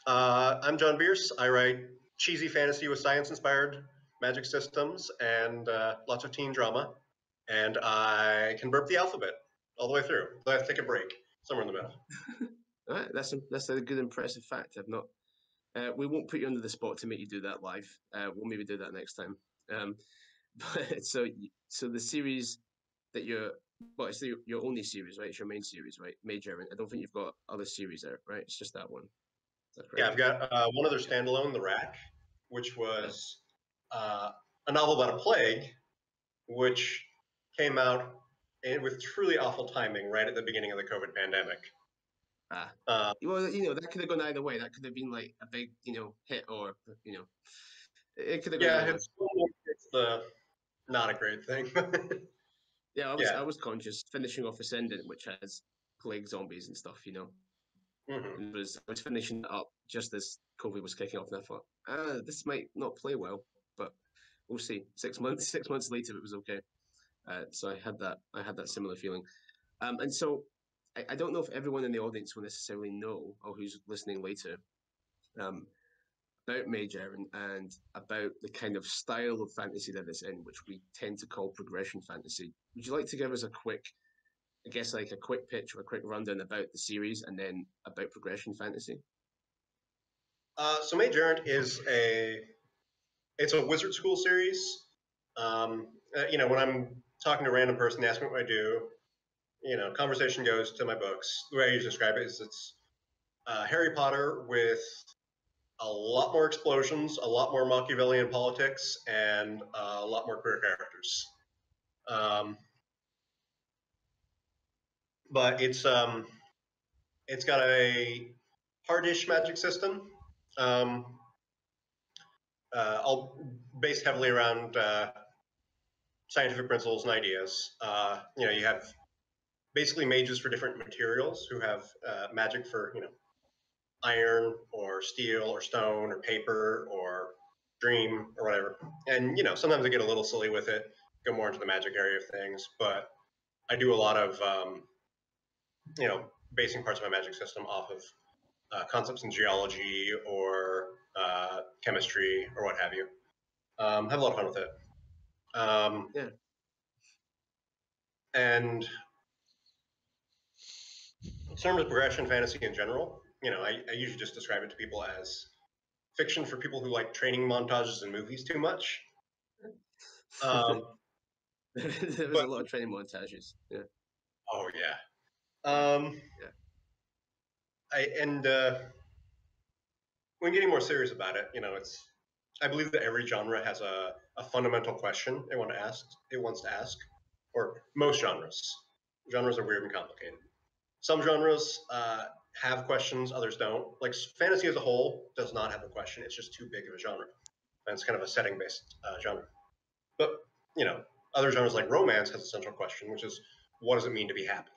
I'm John Bierce. I write cheesy fantasy with science-inspired magic systems and lots of teen drama. And I can burp the alphabet all the way through. So I have to take a break somewhere in the middle. All right, that's a good impressive fact. I've not. We won't put you under the spot to make you do that live. We'll maybe do that next time. But so the series that it's your only series, right? It's your main series, right? Mage Errant. I don't think you've got other series there, right? It's just that one. Is that Yeah, I've got one other standalone, The Rack, which was a novel about a plague, which came out with truly awful timing right at the beginning of the COVID pandemic. Well, that could have gone either way. That could have been like a big, hit, or it could have gone either way. It's not a great thing. Yeah, I was conscious finishing off Ascendant, which has plague zombies and stuff, Mm-hmm. And I was finishing it up just as COVID was kicking off, and I thought, this might not play well, but we'll see. 6 months, 6 months later, it was okay. So I had that similar feeling, and so I don't know if everyone in the audience will necessarily know, or who's listening later, about Mage Errant and about the kind of style of fantasy that it's in, which we tend to call progression fantasy. Would you like to give us a quick pitch or a quick rundown about the series and then about progression fantasy? So Mage Errant it's a wizard school series. When I'm talking to a random person, they ask me what I do, conversation goes to my books. The way I usually describe it is it's Harry Potter with a lot more explosions, a lot more Machiavellian politics, and a lot more queer characters. But it's got a hardish magic system, all based heavily around scientific principles and ideas. You have basically mages for different materials who have magic for iron or steel or stone or paper or dream or whatever. And sometimes I get a little silly with it, go more into the magic area of things, but I do a lot of basing parts of my magic system off of concepts in geology or chemistry or what have you. Have a lot of fun with it. Yeah. And in terms of progression fantasy in general, I usually just describe it to people as fiction for people who like training montages in movies too much. There was a lot of training montages. Yeah. Oh yeah. When getting more serious about it, I believe that every genre has a fundamental question it wants to ask, or most genres. Genres are weird and complicated. Some genres have questions, others don't. Like fantasy as a whole does not have a question. It's just too big of a genre. And it's kind of a setting-based genre. But, other genres like romance has a central question, which is, what does it mean to be happy?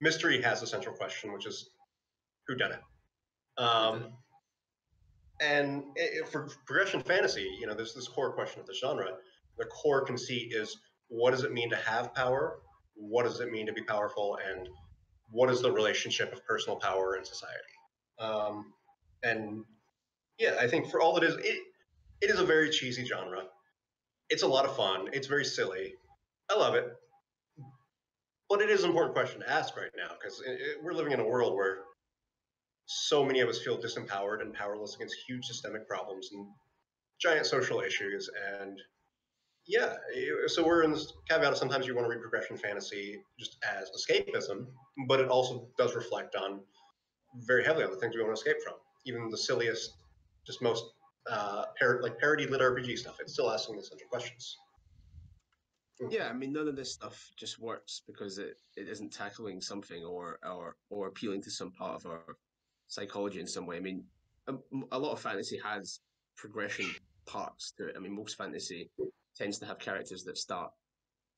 Mystery has a central question, which is, who done it? And for progression fantasy, there's this core question of the genre. The core conceit is, what does it mean to have power? What does it mean to be powerful? And what is the relationship of personal power in society? And yeah, I think for all it is a very cheesy genre. It's a lot of fun. It's very silly. I love it. But it is an important question to ask right now, because we're living in a world where so many of us feel disempowered and powerless against huge systemic problems and giant social issues. And yeah, so we're in this caveat of sometimes you want to read progression fantasy just as escapism, but it also does reflect on very heavily on the things we want to escape from. Even the silliest, just most parody lit RPG stuff, it's still asking the central questions. Yeah, I mean, none of this stuff just works because it isn't tackling something or appealing to some part of our psychology in some way. I mean, a lot of fantasy has progression parts to it. I mean, most fantasy tends to have characters that start,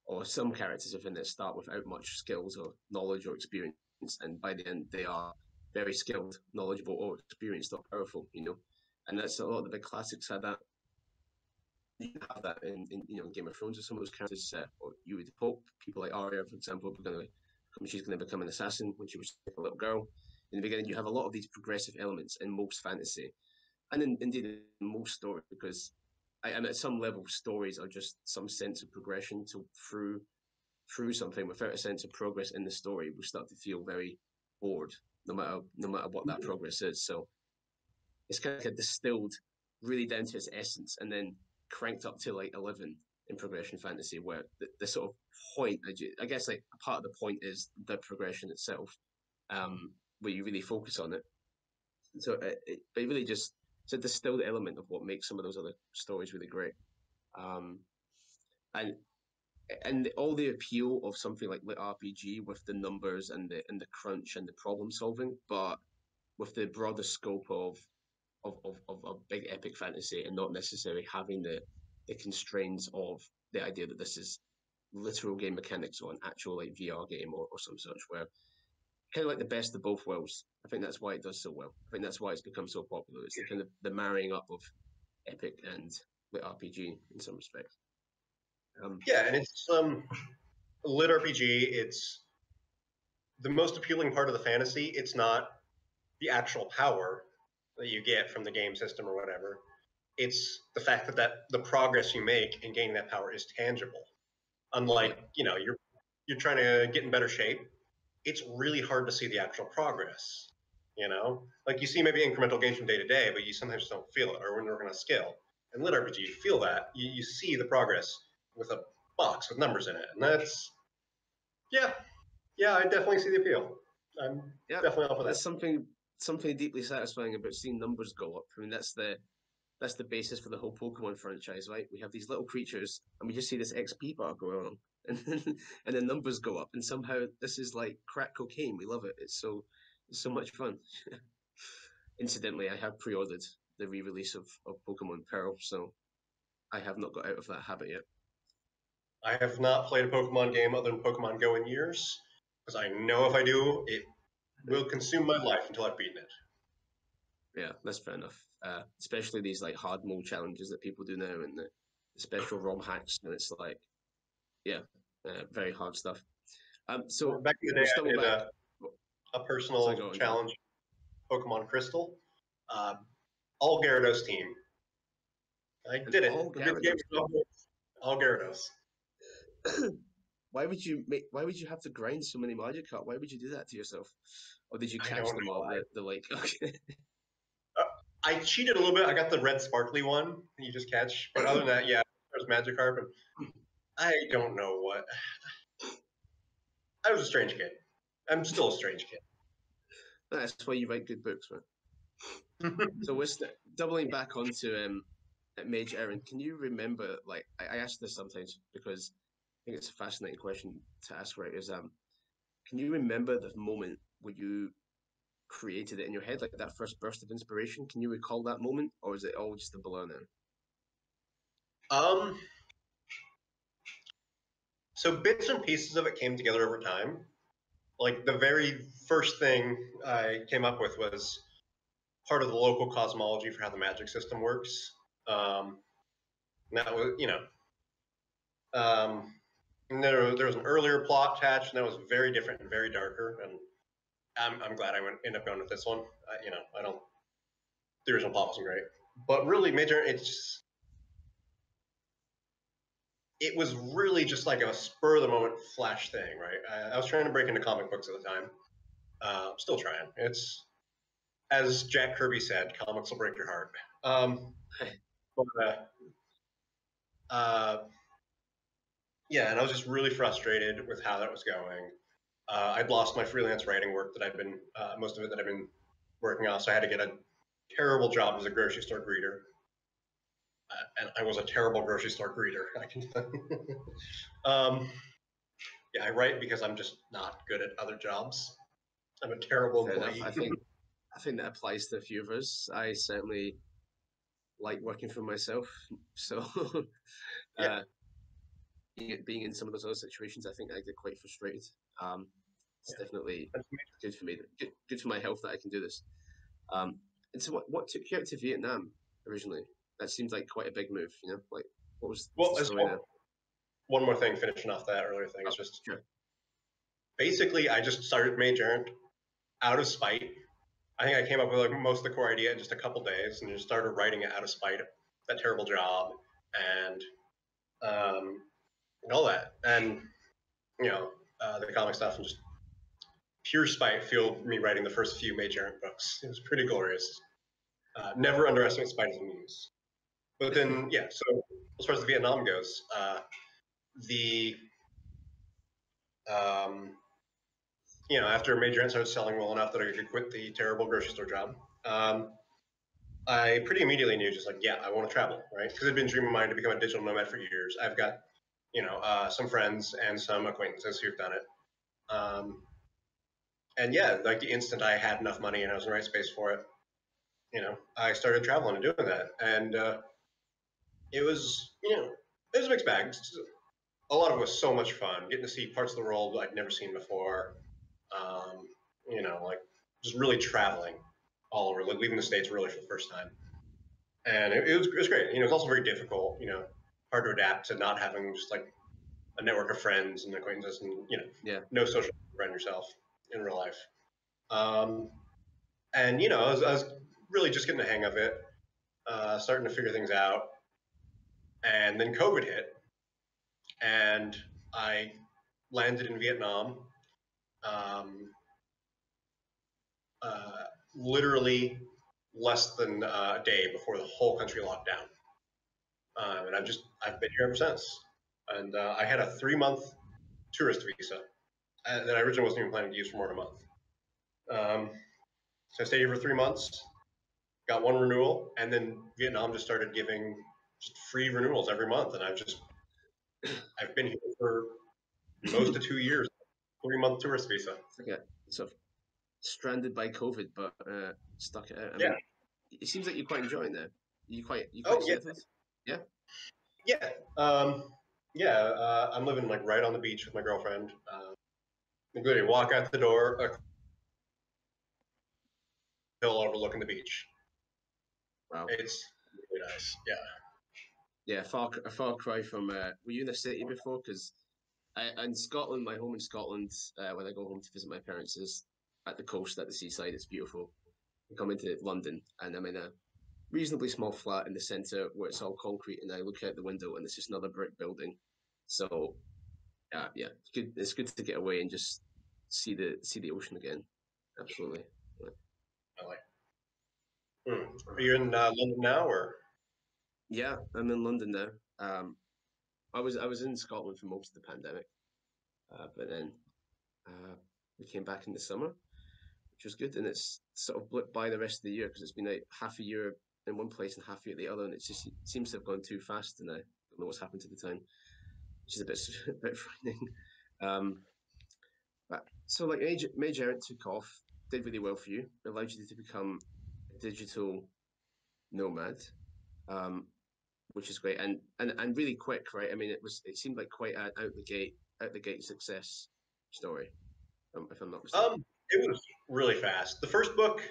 or some characters within that start without much skills or knowledge or experience, and by the end they are very skilled, knowledgeable, or experienced or powerful. And that's a lot of the big classics had that. You have that in Game of Thrones, or some of those characters, or you would hope people like Arya, for example, she's going to become an assassin when she was a little girl. in the beginning, you have a lot of these progressive elements in most fantasy, and indeed in most stories, because and at some level, stories are just some sense of progression through something. Without a sense of progress in the story, we start to feel very bored, no matter what that progress is. So it's kind of like a distilled really down to its essence, and then cranked up to like 11 in progression fantasy, where the sort of point, I guess, like a part of the point is the progression itself, where you really focus on it. So it really just, it's a distilled element of what makes some of those other stories really great. And all the appeal of something like lit RPG with the numbers and the crunch and the problem solving, but with the broader scope of a big epic fantasy, and not necessarily having the constraints of the idea that this is literal game mechanics or an actual like VR game or some such, where kind of like the best of both worlds. I think that's why it does so well. I think that's why it's become so popular. It's the kind of the marrying up of epic and lit RPG in some respects. Yeah, and it's lit RPG. It's the most appealing part of the fantasy. It's not the actual power that you get from the game system or whatever. It's the fact that the progress you make in gaining that power is tangible. Unlike, you're trying to get in better shape. It's really hard to see the actual progress. Like you see maybe incremental gains from day to day, but you sometimes don't feel it, or when you're working on a skill. In lit RPG, you feel that. You see the progress with a box with numbers in it, and that's I definitely see the appeal. I'm definitely off of that. There's something deeply satisfying about seeing numbers go up. I mean, that's the basis for the whole Pokemon franchise, right? We have these little creatures, and we just see this XP bar go along, and the numbers go up, and somehow this is like crack cocaine. We love it. It's so much fun. Incidentally, I have pre-ordered the re-release of Pokemon Pearl, so I have not got out of that habit yet. I have not played a Pokemon game other than Pokemon Go in years, because I know if I do, it will consume my life until I've beaten it. Yeah, that's fair enough. Especially these like hard mode challenges that people do now, and the special ROM hacks, and it's like, very hard stuff. So back in the day, I did a personal challenge, Pokemon Crystal, all Gyarados team. I did it. All Gyarados. Why would you have to grind so many Magikarp? Why would you do that to yourself? Or did you catch them all? Okay. I cheated a little bit. I got the red sparkly one you just catch. But other than that, there's Magikarp, and I don't know what. I was a strange kid. I'm still a strange kid. That's why you write good books, man. So we're doubling back onto Mage Errant. Can you remember, like, I ask this sometimes because I think it's a fascinating question to ask, right? Is can you remember the moment where you created it in your head, like that first burst of inspiration? Can you recall that moment, or is it all just a blur now? So bits and pieces of it came together over time. Like the very first thing I came up with was part of the local cosmology for how the magic system works. And that was, and there was an earlier plot attached, and that was very different and very darker. And I'm glad I ended up going with this one. I don't. The original plot wasn't great, but really, it was really just like a spur of the moment flash thing, right? I was trying to break into comic books at the time. Still trying. It's, as Jack Kirby said, comics will break your heart. And I was just really frustrated with how that was going. I'd lost my freelance writing work that most of it that I've been working on, so I had to get a terrible job as a grocery store greeter. And I was a terrible grocery store greeter, I can tell you. I write because I'm just not good at other jobs. I'm a terrible employee. I think that applies to a few of us. I certainly like working for myself, so being in some of those other situations, I think I get quite frustrated. It's definitely good for me, good for my health that I can do this. And so what took you out to Vietnam originally? That seems like quite a big move, Like, what was the story there? One more thing, finishing off that earlier thing, is just basically I just started Mage Errant out of spite I think I came up with like most of the core idea in just a couple days, and just started writing it out of spite of that terrible job and all that. And the comic stuff and just pure spite fueled me writing the first few Mage Errant books. It was pretty glorious. Never underestimate spite as a muse. But then, yeah. So as far as the Vietnam goes, after Mage Errant started selling well enough that I could quit the terrible grocery store job, I pretty immediately knew, just like, yeah, I want to travel, right? Because I'd been dreaming of mine to become a digital nomad for years. I've got, some friends and some acquaintances who've done it. And yeah, like the instant I had enough money and I was in the right space for it, I started traveling and doing that. And it was a mixed bag. A lot of it was so much fun, getting to see parts of the world I'd never seen before. Like just really traveling all over, like leaving the States really for the first time. And it was great. It was also very difficult, hard to adapt to not having just like a network of friends and acquaintances and, no social around yourself in real life. And, I was really just getting the hang of it, starting to figure things out. And then COVID hit, and I landed in Vietnam literally less than a day before the whole country locked down. And I've been here ever since. And I had a 3-month tourist visa that I originally wasn't even planning to use for more than a month. So I stayed here for 3 months, got 1 renewal, and then Vietnam just started giving just free renewals every month. And I've been here for most of 2 years, 3-month tourist visa. Okay, so stranded by COVID, but stuck it out. I mean, it seems like you're quite enjoying that. You quite settled? Yeah. Yeah. I'm living like right on the beach with my girlfriend. I'm going to walk out the door, a hill overlooking the beach. Wow. It's really nice. Yeah. Yeah, a far cry from. Were you in the city before? Because in Scotland, my home in Scotland, when I go home to visit my parents, is at the coast, at the seaside. It's beautiful. I come into London, and I'm in a reasonably small flat in the centre where it's all concrete, and I look out the window, and it's just another brick building. So, yeah, it's good to get away and just see the ocean again. Absolutely. I like. Are you in London now, or? Yeah, I'm in London now. I was in Scotland for most of the pandemic, but then we came back in the summer, which was good, and it's sort of blipped by the rest of the year because it's been like half a year in one place and half a year at the other, and it seems to have gone too fast, and I don't know what's happened to the time, which is a bit frightening. But so like Mage Errant took off, did really well for you, allowed you to become a digital nomad. Which is great and really quick, right? I mean, it seemed like quite an out the gate success story, if I'm not mistaken. It was really fast. The first book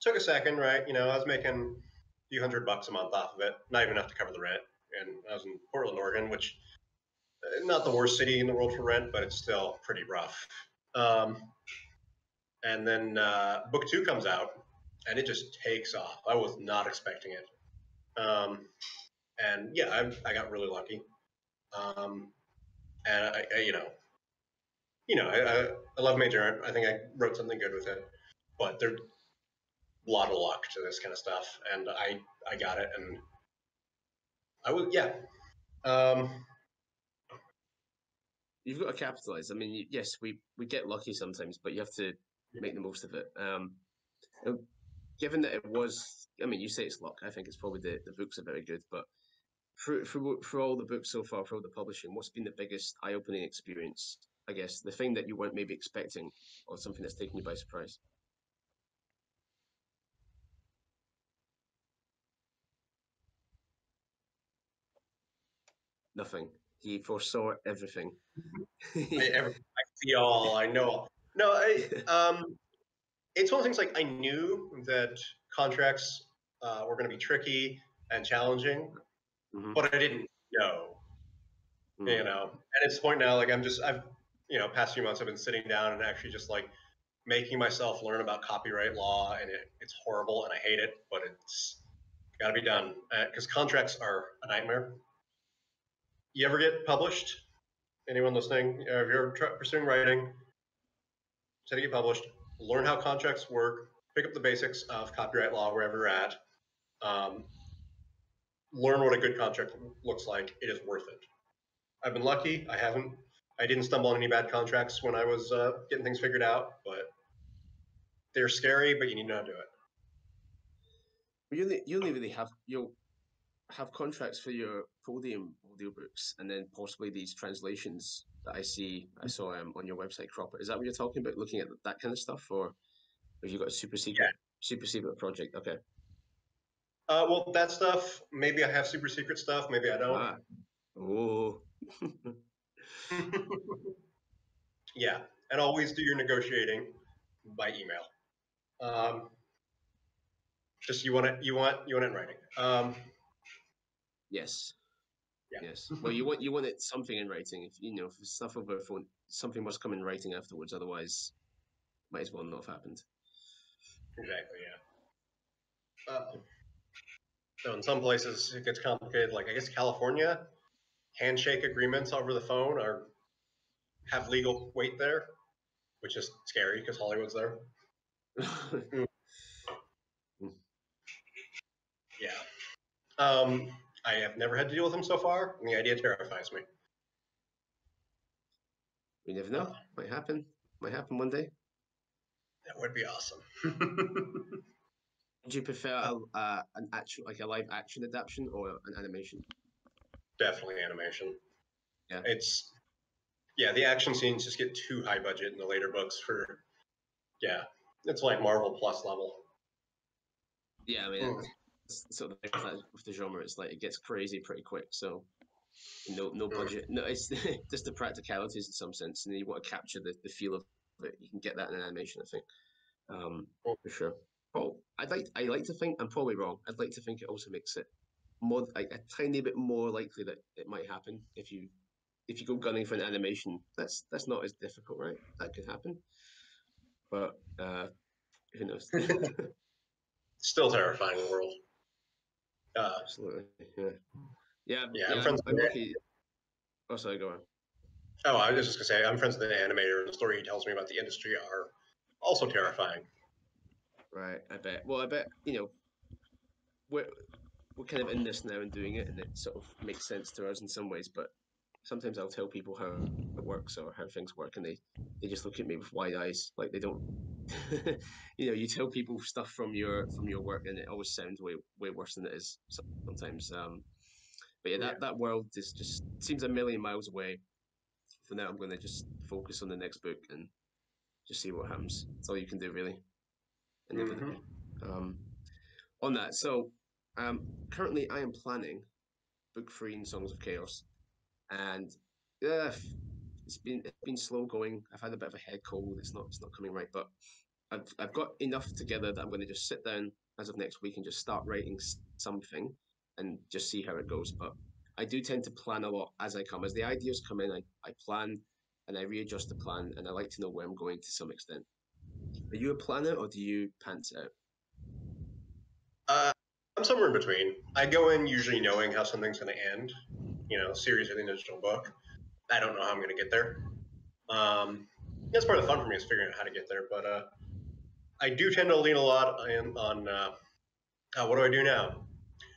took a second, right? I was making a few $100 a month off of it, not even enough to cover the rent. And I was in Portland, Oregon, which not the worst city in the world for rent, but it's still pretty rough. And then book 2 comes out, and it just takes off. I was not expecting it. And yeah, I got really lucky. And I love Mage Errant. I think I wrote something good with it, but there's a lot of luck to this kind of stuff, and I got it, and I was You've got to capitalize. I mean, yes, we get lucky sometimes, but you have to make the most of it. Given that it was, I mean, you say it's luck. I think it's probably the books are very good, but for all the books so far, for all the publishing, what's been the biggest eye-opening experience? I guess the thing that you weren't maybe expecting, or something that's taken you by surprise. Nothing. He foresaw everything. I see all. I know all. No, it's one of the things, like, I knew that contracts were going to be tricky and challenging, but I didn't know. And it's the point now, like, I've past few months I've been sitting down and actually just like making myself learn about copyright law, and it's horrible, and I hate it, but it's got to be done because contracts are a nightmare. You ever get published? Anyone listening? If you're pursuing writing, say to get published, learn how contracts work, pick up the basics of copyright law wherever you're at. Learn what a good contract looks like. It is worth it. I've been lucky. I didn't stumble on any bad contracts when I was getting things figured out, but they're scary, but you need to know how to do it. You only really you'll have contracts for your podium audiobooks, and then possibly these translations that I saw on your website, Cropper. Is that what you're talking about? Looking at that kind of stuff, or have you got a super secret project? Okay. Well, that stuff. Maybe I have super secret stuff. Maybe I don't. Oh. Yeah, and always do your negotiating by email. Just you want it in writing. Yes. Yeah. Yes. Well, you want it something in writing. If if it's stuff over the phone, something must come in writing afterwards. Otherwise, might as well not have happened. Exactly. Yeah. So in some places it gets complicated. Like I guess California, handshake agreements over the phone have legal weight there, which is scary because Hollywood's there. Yeah. I have never had to deal with them so far, and the idea terrifies me. You never know. Might happen. Might happen one day. That would be awesome. Would you prefer an actual, like a live action adaptation, or an animation? Definitely animation. Yeah. The action scenes just get too high budget in the later books it's like Marvel Plus level. Yeah, I mean, sort of with the genre, it's like it gets crazy pretty quick. So no budget. No, it's just the practicalities in some sense, and you want to capture the feel of it. You can get that in an animation, I think, for sure. Oh, I like to think, I'm probably wrong. I'd like to think it also makes it more, like, a tiny bit more likely that it might happen if you go gunning for an animation. That's not as difficult, right? That could happen, but who knows? Still terrifying world. Absolutely, yeah. I'm friends with lucky. Oh, sorry, go on. Oh, I was just gonna say I'm friends with an animator, and the story he tells me about the industry are also terrifying. Right, I bet. Well, I bet we're kind of in this now and doing it, and it sort of makes sense to us in some ways. But sometimes I'll tell people how it works or how things work, and they just look at me with wide eyes, like they don't. You tell people stuff from your work, and it always sounds way worse than it is sometimes. But yeah, that world is just seems a million miles away. For now, I'm going to just focus on the next book and just see what happens. That's all you can do, really. Inevitably. On that, so currently I am planning book 3 in Songs of Chaos, and it's been slow going. I've had a bit of a head cold. It's not coming right, but I've got enough together that I'm going to just sit down as of next week and just start writing something and just see how it goes. But I do tend to plan a lot as I come. As the ideas come in, I plan and I readjust the plan, and I like to know where I'm going to some extent. Are you a planner, or do you pants out? I'm somewhere in between. I go in usually knowing how something's going to end. Series of the digital book. I don't know how I'm going to get there. That's part of the fun for me is figuring out how to get there. But I do tend to lean a lot on what do I do now?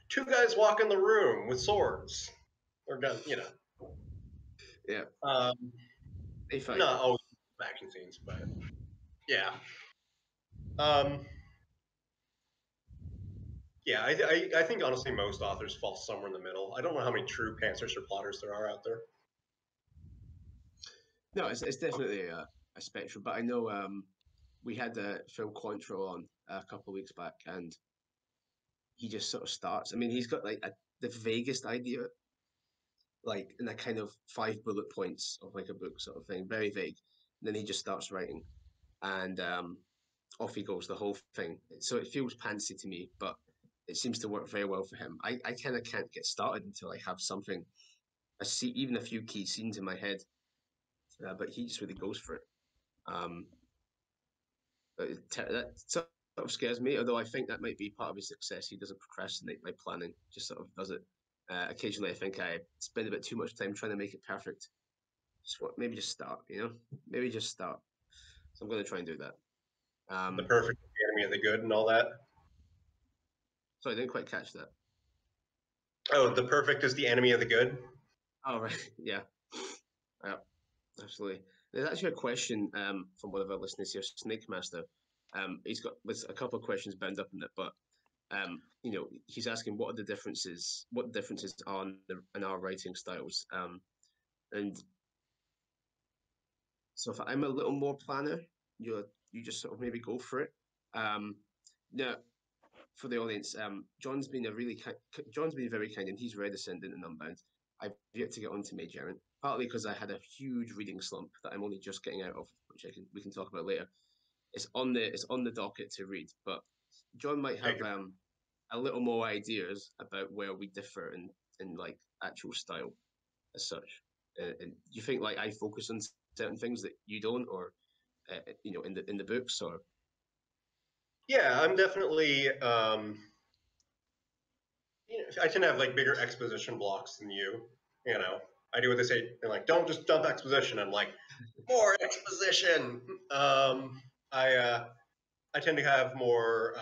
2 guys walk in the room with swords or guns. Yeah. They fight. Not always action scenes, but yeah. Yeah, I think honestly most authors fall somewhere in the middle. I don't know how many true pantsers or plotters there are out there. No, it's definitely a spectrum. But I know we had Phil Quantrill on a couple of weeks back, and he just sort of starts. I mean, he's got like the vaguest idea, like in a kind of 5 bullet points of like a book sort of thing, very vague. And then he just starts writing, and off he goes, the whole thing. So it feels pantsy to me, but it seems to work very well for him. I kind of can't get started until I have something, even a few key scenes in my head. But he just really goes for it. That sort of scares me, although I think that might be part of his success. He doesn't procrastinate by planning, just sort of does it. Occasionally, I think I spend a bit too much time trying to make it perfect. Maybe just start, maybe just start. So I'm going to try and do that. The perfect is the enemy of the good and all that. Sorry, I didn't quite catch that. Oh, the perfect is the enemy of the good? Oh, right. Yeah. Absolutely. There's actually a question from one of our listeners here, Snake Master. He's got a couple of questions bound up in it, but he's asking what the differences are in our writing styles. And so if I'm a little more planner, you just sort of maybe go for it. Now, for the audience, John's been very kind, and he's read Ascendant and Unbound. I've yet to get onto Mage Errant, partly because I had a huge reading slump that I'm only just getting out of, which we can talk about later. It's on the docket to read, but John might have a little more ideas about where we differ in like actual style as such. And you think like I focus on certain things that you don't, or in the books, or? Yeah, I'm definitely. I tend to have like bigger exposition blocks than you. I do what they say. They're like, don't just dump exposition. I'm like, more exposition. I tend to have more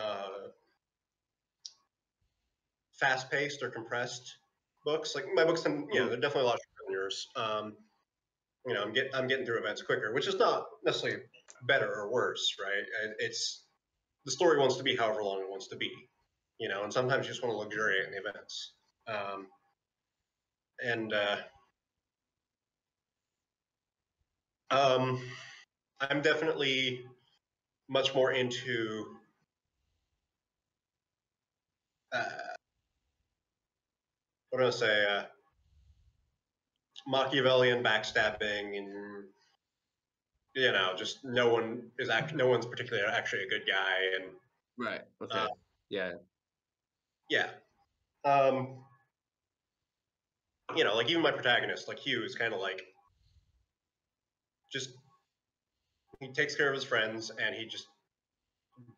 fast-paced or compressed books. Like my books, they're definitely a lot shorter than yours. I'm getting through events quicker, which is not necessarily better or worse, right? It's the story wants to be however long it wants to be, and sometimes you just want to luxuriate in the events. I'm definitely much more into what do I say? Machiavellian backstabbing, and just no one's particularly actually a good guy, and right. Okay. Yeah. Like even my protagonist, like Hugh, is kind of like just he takes care of his friends, and he just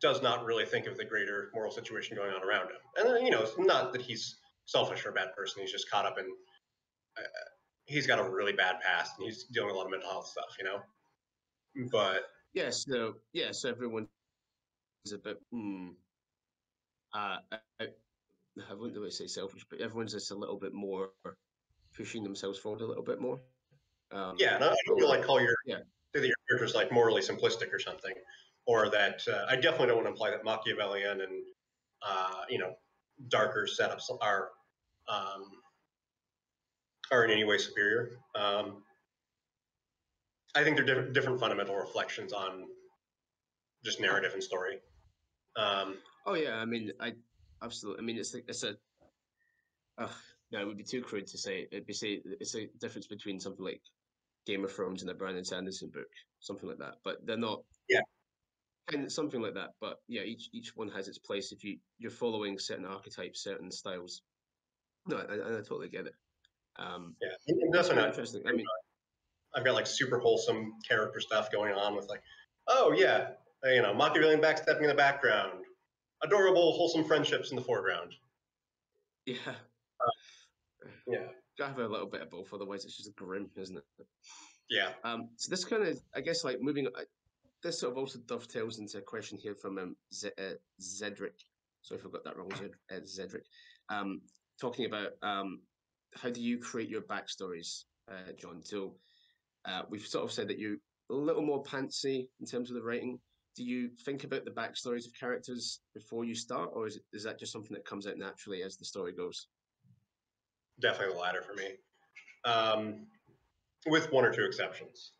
does not really think of the greater moral situation going on around him. And then, it's not that he's selfish or a bad person. He's just caught up in. He's got a really bad past, and he's dealing with a lot of mental health stuff, But so everyone's a bit. I wouldn't really say selfish, but everyone's just a little bit more pushing themselves forward a little bit more. And I don't feel like say that your character's like morally simplistic or something, or that I definitely don't want to imply that Machiavellian and darker setups are in any way superior. I think they're different fundamental reflections on just narrative and story. Oh yeah, I mean, absolutely. I mean, it's a. No, it would be too crude to say. It's a difference between something like Game of Thrones and a Brandon Sanderson book, something like that. But they're not. Yeah. Kind of something like that. But yeah, each one has its place. If you're following certain archetypes, certain styles. No, I totally get it. That's not interesting. I mean, I've got like super wholesome character stuff going on with like, oh yeah, Machiavellian backstabbing in the background, adorable wholesome friendships in the foreground. Yeah. Yeah. Gotta have a little bit of both, otherwise it's just grim, isn't it? Yeah. So this kind of, I guess, like moving. This sort of also dovetails into a question here from Zedric. Sorry if I got that wrong, Zedric. Talking about how do you create your backstories, John? So we've sort of said that you're a little more pantsy in terms of the writing. Do you think about the backstories of characters before you start, or is that just something that comes out naturally as the story goes? Definitely the latter for me, with one or two exceptions.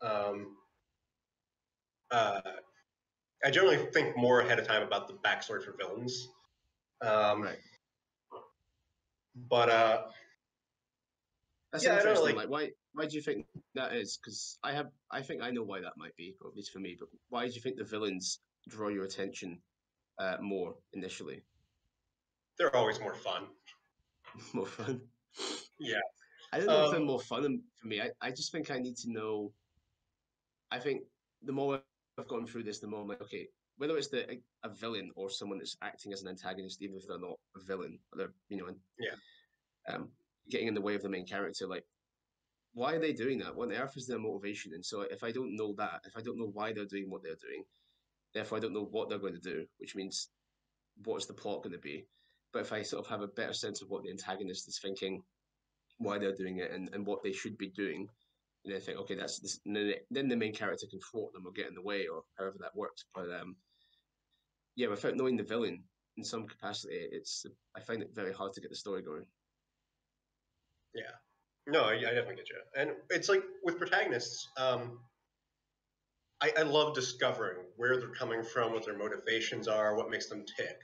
I generally think more ahead of time about the backstory for villains. Right. But that's interesting. Like, why do you think that is? Because I think I know why that might be, or at least for me. But why do you think the villains draw your attention more initially? They're always more fun. More fun. Yeah. I don't know if they're more fun for me. I just think I need to know. I think the more I've gone through this, the more I'm like, okay, whether it's a villain or someone that's acting as an antagonist, even if they're not a villain, they're getting in the way of the main character. Like, why are they doing that? What on earth is their motivation? And so if I don't know that, if I don't know why they're doing what they're doing, therefore I don't know what they're going to do, which means what's the plot going to be? But if I sort of have a better sense of what the antagonist is thinking, why they're doing it, and what they should be doing, and then think, okay, that's this. Then the main character can thwart them or get in the way or however that works. But yeah, without knowing the villain in some capacity, I find it very hard to get the story going. Yeah, no, I definitely get you. And it's like with protagonists, I love discovering where they're coming from, what their motivations are, what makes them tick.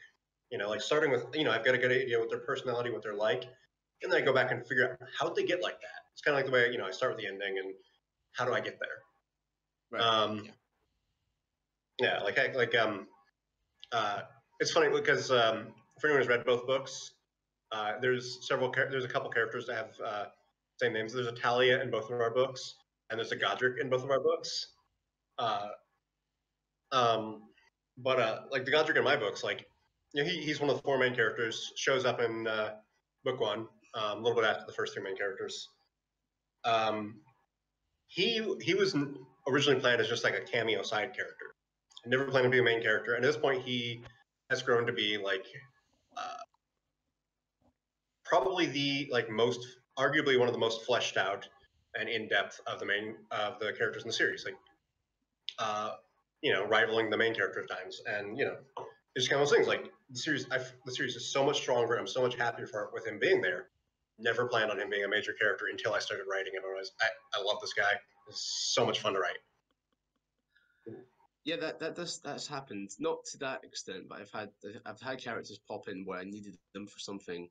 You know, like starting with, I've got a good idea what their personality, what they're like, and then I go back and figure out how'd they get like that. It's kind of like the way, I start with the ending and how do I get there? Right. It's funny because for anyone who's read both books, there's a couple characters that have same names. There's a Talia in both of our books, and there's a Godric in both of our books. Like the Godric in my books, like he's one of the four main characters. Shows up in book one, a little bit after the first three main characters. He was originally planned as just like a cameo side character. Never planned to be a main character. And at this point, he has grown to be like probably arguably one of the most fleshed out and in depth of the characters in the series. Like, rivaling the main character at times. And it's kind of those things. Like the series is so much stronger. I'm so much happier with him being there. Never planned on him being a major character until I started writing him. I love this guy. It's so much fun to write. Yeah, that's happened. Not to that extent, but I've had characters pop in where I needed them for something,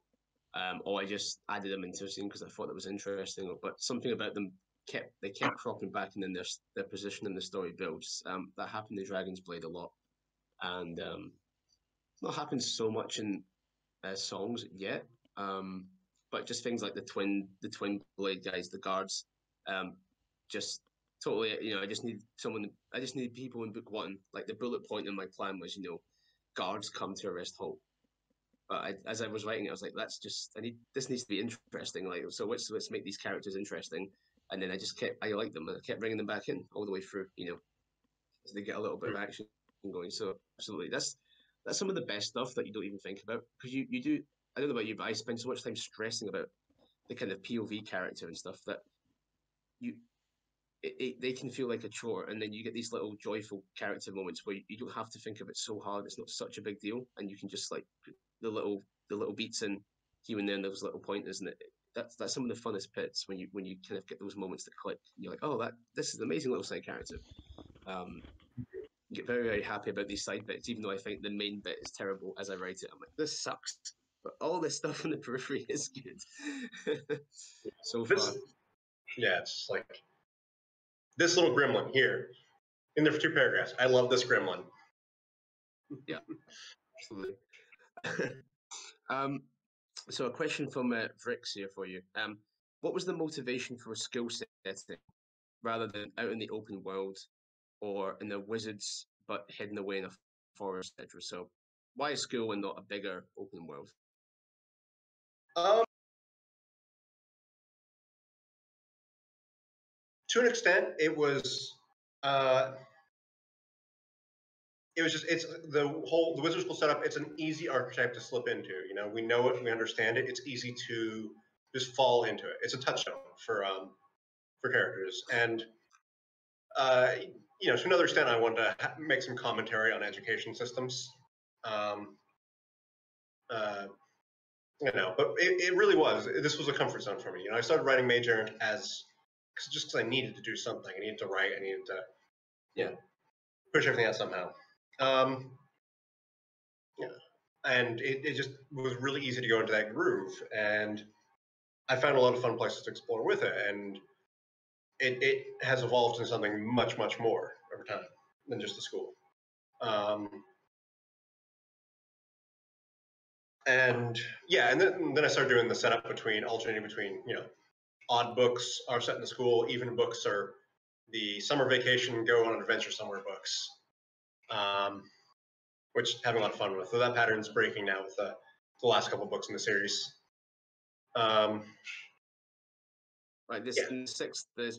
or I just added them into a scene because I thought it was interesting. But something about them kept cropping back, and then their position in the story builds. That happened in Dragon's Blade a lot, and not happened so much in songs yet. But just things like the twin blade guys, the guards, just totally, I just needed people in book one. Like the bullet point in my plan was, guards come to arrest Hope. But as I was writing it, I was like, this needs to be interesting. Like, so let's make these characters interesting. And then I liked them and I kept bringing them back in all the way through, as they get a little bit of action going. So absolutely, that's some of the best stuff that you don't even think about because you do. I don't know about you, but I spend so much time stressing about the kind of POV character and stuff that they can feel like a chore, and then you get these little joyful character moments where you don't have to think of it so hard. It's not such a big deal, and you can just like put the little beats in here and there, and those little pointers, and that's some of the funnest bits when you kind of get those moments that click. And you're like, oh, this is an amazing little side character. Get very, very happy about these side bits, even though I think the main bit is terrible as I write it. I'm like, this sucks, but all this stuff in the periphery is good. So far. Yeah, it's like this little gremlin here in there for 2 paragraphs. I love this gremlin. Yeah, absolutely. So a question from Vrix here for you. What was the motivation for a skill setting rather than out in the open world or in the wizards but hidden away in a forest, etc.? So why a school and not a bigger open world? To an extent, it was it's the wizard school setup. It's an easy archetype to slip into. We know it, we understand it. It's easy to just fall into it. It's a touchstone for characters, and to another extent, I wanted to make some commentary on education systems. But it really was. This was a comfort zone for me. I started writing Mage Errant just because I needed to do something. I needed to write. I needed to, push everything out somehow. And it just was really easy to go into that groove. And I found a lot of fun places to explore with it. And it has evolved into something much, much more over time than just the school. And then I started doing the setup alternating between, odd books are set in the school, even books are the summer vacation, go on an adventure somewhere books. which having a lot of fun with. So that pattern's breaking now with the last couple books in the series. Right, this in the sixth, there's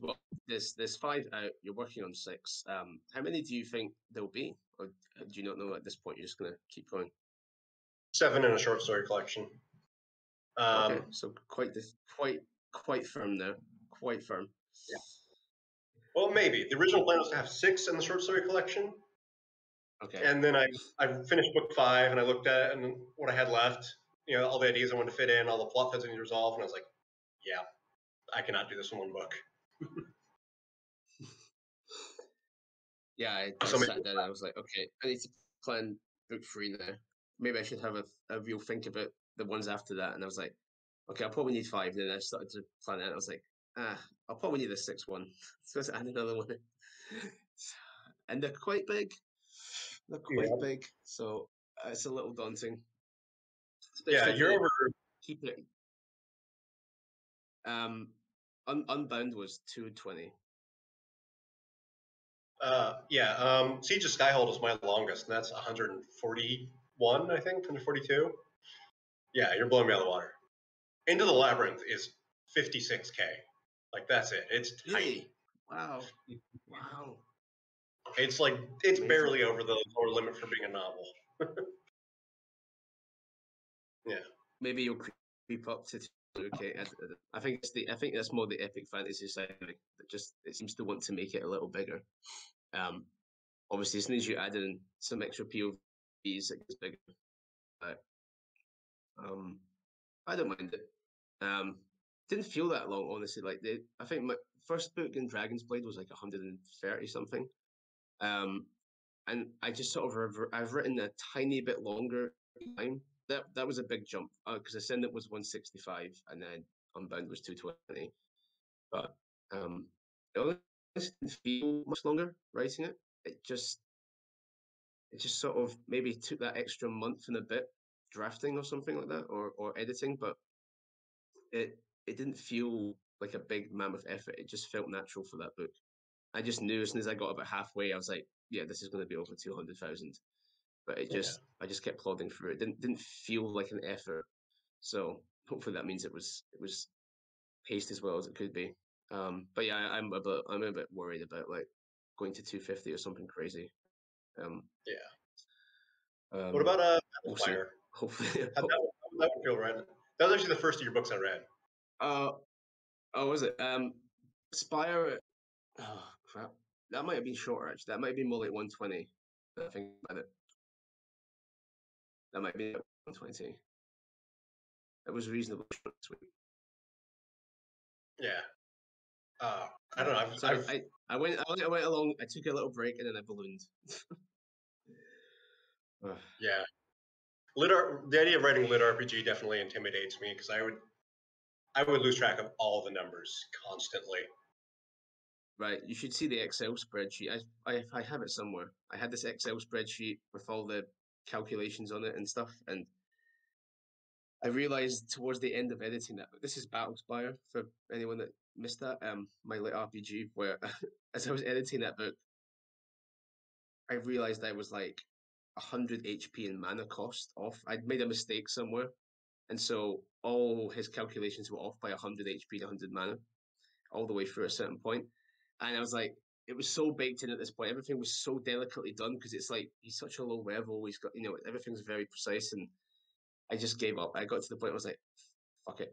5 out. You're working on 6. How many do you think there'll be, or do you not know at this point? You're just gonna keep going. 7 in a short story collection. Okay, so quite firm there, quite firm. Yeah. Well, maybe the original plan was to have 6 in the short story collection. Okay. And then I finished book 5 and I looked at it and what I had left. You know, all the ideas I wanted to fit in, all the plot threads I need to resolve, and I was like, yeah, I cannot do this in one book. Yeah, I So sat down and I was like, okay, I need to plan book 3 now. Maybe I should have a real think about the ones after that. And I was like, okay, I'll probably need 5. And then I started to plan it out. I was like, I'll probably need a 6th one. So let's add another one. And they're quite big. They're quite big. So it's a little daunting. Yeah, you're over. Keep it. Unbound was 220. Siege of Skyhold was my longest, and that's 141, I think, 142. Yeah, you're blowing me out of the water. Into the Labyrinth is 56K. Like, that's it. It's tiny. Wow. Wow. It's like, it's amazing. Barely over the lower limit for being a novel. Yeah. Maybe you'll creep up to 2K. I think that's more the epic fantasy side that just, it seems to want to make it a little bigger. Obviously, as soon as you add in some extra POVs, it gets bigger. But I don't mind it. Didn't feel that long, honestly. Like I think my first book in Dragon's Blade was like 130 something, and I just sort of I've written a tiny bit longer time. That was a big jump because Ascendant was 165 and then Unbound was 220. But it honestly didn't feel much longer writing it. It just sort of maybe took that extra month and a bit drafting or something like that, or editing, but it didn't feel like a big mammoth effort. It just felt natural for that book. I just knew as soon as I got about halfway, I was like, yeah, this is going to be over 200,000. But I just kept plodding through it. Didn't feel like an effort. So hopefully that means it was paced as well as it could be. But yeah, I'm a bit worried about like going to 250 or something crazy. What about Battlespire? Hopefully, that would feel right. That was actually the first of your books I read. Was it? Spire. Oh crap! That might have been shorter. Actually, that might be more like 120. I think about it. That might be 120. It was reasonably short this week. Yeah. I don't know. I went along. I took a little break and then I ballooned. Yeah. The idea of writing lit RPG definitely intimidates me because I would lose track of all the numbers constantly. Right, you should see the Excel spreadsheet. I have it somewhere. I had this Excel spreadsheet with all the calculations on it and stuff, and I realized towards the end of editing that this is Battlespire for anyone that missed that. My lit RPG, where as I was editing that book, I realized I was like 100 HP in mana cost off. I'd made a mistake somewhere, and so all his calculations were off by 100 HP to 100 mana, all the way through a certain point. And I was like, it was so baked in at this point. Everything was so delicately done because it's like he's such a low level. He's got, everything's very precise, and I just gave up. I got to the point where I was like, fuck it.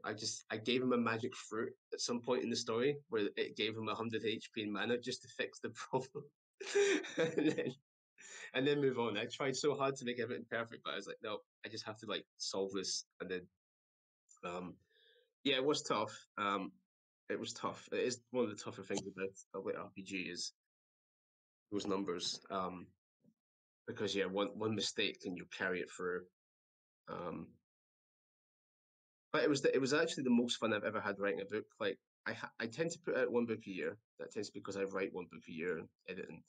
I gave him a magic fruit at some point in the story where it gave him 100 HP in mana just to fix the problem. and then move on. I tried so hard to make everything perfect, but I was like, no, I just have to like solve this. And then, it was tough. It was tough. It is one of the tougher things about a lit RPG is those numbers. Because one mistake and you carry it through. But it was actually the most fun I've ever had writing a book. Like I tend to put out one book a year. That tends to be because I write one book a year and editing.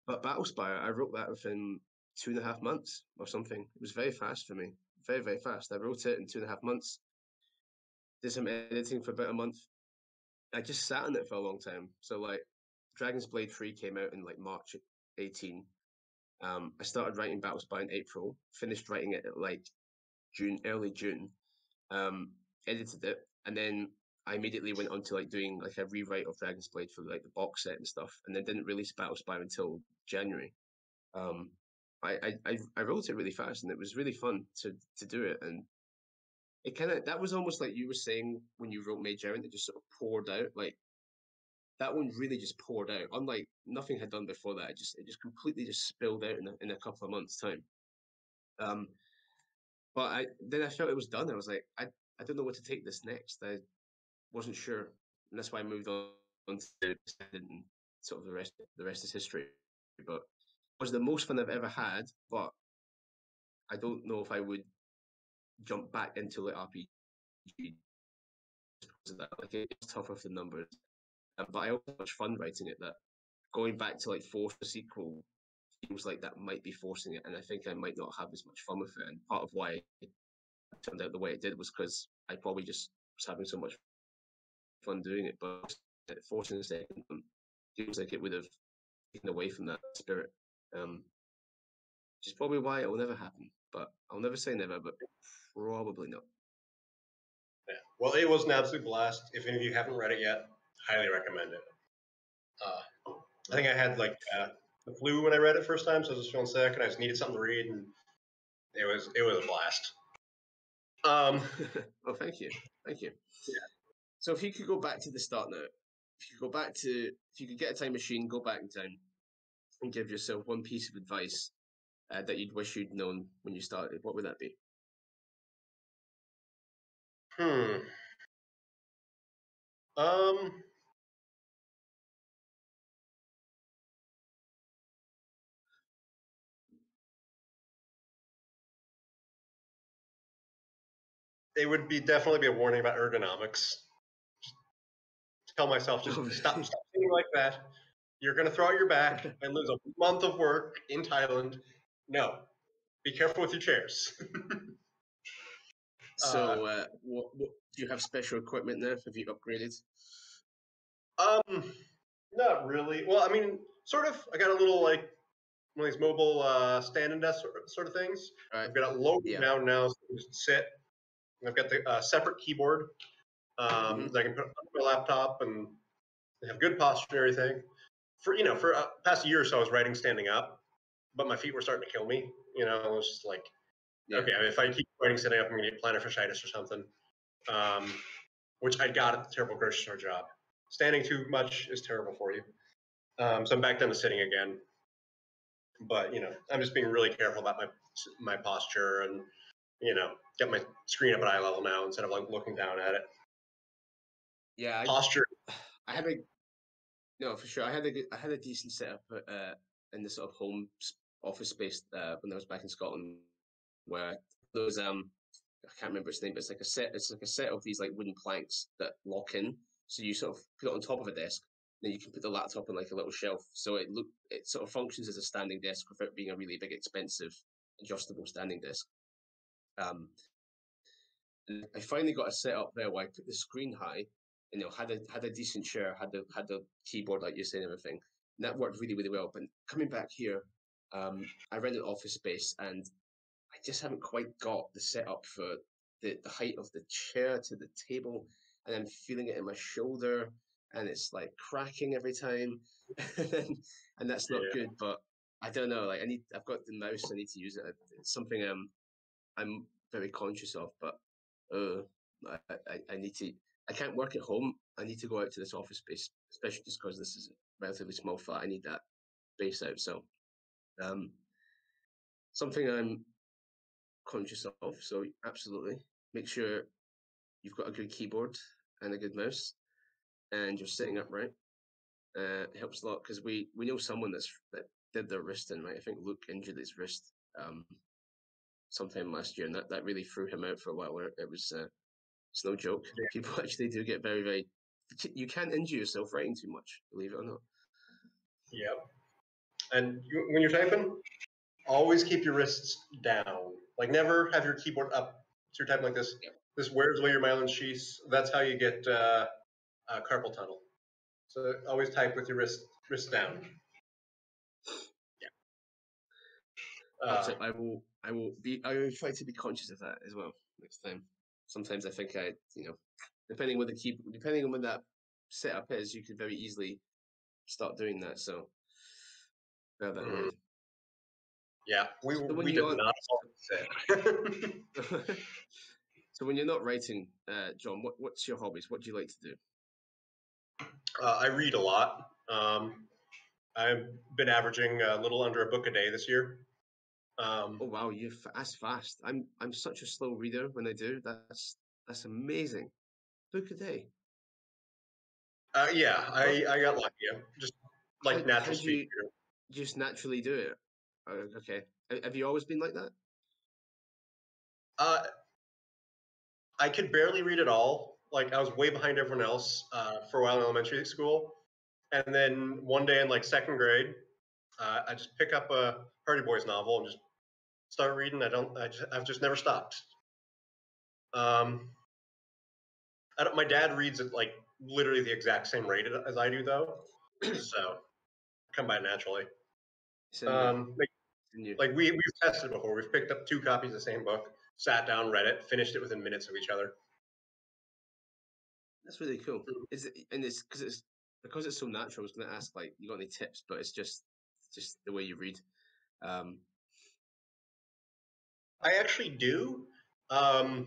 But Battlespire, I wrote that within 2.5 months or something. It was very fast for me. Very, very fast. I wrote it in 2.5 months. Did some editing for about a month. I just sat on it for a long time. So like Dragon's Blade 3 came out in like March 18. I started writing Battlespy in April, finished writing it at like early June, edited it, and then I immediately went on to like doing like a rewrite of Dragon's Blade for like the box set and stuff, and then didn't release Battlespy until January. I wrote it really fast, and it was really fun to do it, and it kind of, that was almost like you were saying when you wrote Mage Errant, it just sort of poured out. Like that one really just poured out. Unlike nothing had done before that, it just completely just spilled out in a couple of months' time. But then I felt it was done. I was like, I don't know what to take this next. I wasn't sure, and that's why I moved on to and sort of the rest is history. But it was the most fun I've ever had. But I don't know if I would jump back into like RPG because of that. Like it's tough with the numbers, but I also had much fun writing it that going back to like force a sequel feels like that might be forcing it, and I think I might not have as much fun with it. And part of why it turned out the way it did was because I probably just was having so much fun doing it, but forcing a second one feels like it would have taken away from that spirit. Which is probably why it will never happen. But I'll never say never, but probably not. Yeah. Well, it was an absolute blast. If any of you haven't read it yet, highly recommend it. I think I had like the flu when I read it first time, so I was just feeling sick, and I just needed something to read, and it was a blast. Oh, thank you. Yeah. So if you could go back to the start now, if you could get a time machine, go back in time, and give yourself one piece of advice that you'd wish you'd known when you started, what would that be? It would definitely be a warning about ergonomics. Tell myself, just stop thinking like that. You're going to throw out your back and lose a month of work in Thailand. No, be careful with your chairs. So, what do you have special equipment there? Have you upgraded? Not really. Well, I mean, sort of. I got a little like one of these mobile stand-and desk sort of things. Right. I've got it loaded down now, so I can just sit. I've got the separate keyboard that I can put on my laptop, and they have good posture and everything. For past year or so, I was writing standing up, but my feet were starting to kill me. You know, I was just like, okay, if I keep writing standing up, I'm gonna get plantar fasciitis or something. Which I got at the terrible grocery store job. Standing too much is terrible for you. So I'm back down to sitting again. But I'm just being really careful about my posture, and get my screen up at eye level now instead of like looking down at it. Yeah, posture. I had for sure. I had a decent setup in the sort of home office space when I was back in Scotland, where those I can't remember its name, but it's like a set of these like wooden planks that lock in. So you sort of put it on top of a desk, then you can put the laptop on like a little shelf. So it sort of functions as a standing desk without being a really big, expensive, adjustable standing desk. And I finally got a setup there where I put the screen high, had a decent chair, had the keyboard like you're saying, everything. And that worked really, really well. But coming back here, I rented office space, and I just haven't quite got the setup for the height of the chair to the table, and I'm feeling it in my shoulder, and it's like cracking every time, and that's not good. But I don't know. Like I've got the mouse. I need to use it. It's something I'm very conscious of. But I need to. I can't work at home. I need to go out to this office space, especially just because this is a relatively small flat. I need that space out. So, something I'm conscious of. So absolutely, make sure you've got a good keyboard and a good mouse, and you're sitting upright. It helps a lot because we know someone that did their wrist in, right. I think Luke injured his wrist sometime last year, and that really threw him out for a while. Where it was it's no joke. Yeah. People actually do get very, very. You can injure yourself writing too much, believe it or not. Yep. And when you're typing, always keep your wrists down. Like never have your keyboard up. So you're typing like this. Yep. This wears away your myelin sheaths. That's how you get carpal tunnel. So always type with your wrists down. Yeah. I will try to be conscious of that as well next time. Sometimes I think depending on what that setup is, you could very easily start doing that. So bear that in mind. Yeah, we did not say. So when you're not writing, John, what's your hobbies? What do you like to do? I read a lot. I've been averaging a little under a book a day this year. Oh wow, that's fast. I'm such a slow reader when I do. That's amazing. Book a day. Yeah, I got lucky. Just like natural speed. Just naturally do it. Okay. Have you always been like that? I could barely read at all. Like I was way behind everyone else for a while in elementary school, and then one day in like second grade, I just pick up a Hardy Boys novel and just start reading. I've just never stopped. My dad reads at like literally the exact same rate as I do, though, so come by naturally. Like we've tested before. We've picked up 2 copies of the same book, sat down, read it, finished it within minutes of each other. That's really cool. Is it? And it's because it's so natural. I was going to ask, like, you got any tips? But it's just the way you read. I actually do. Do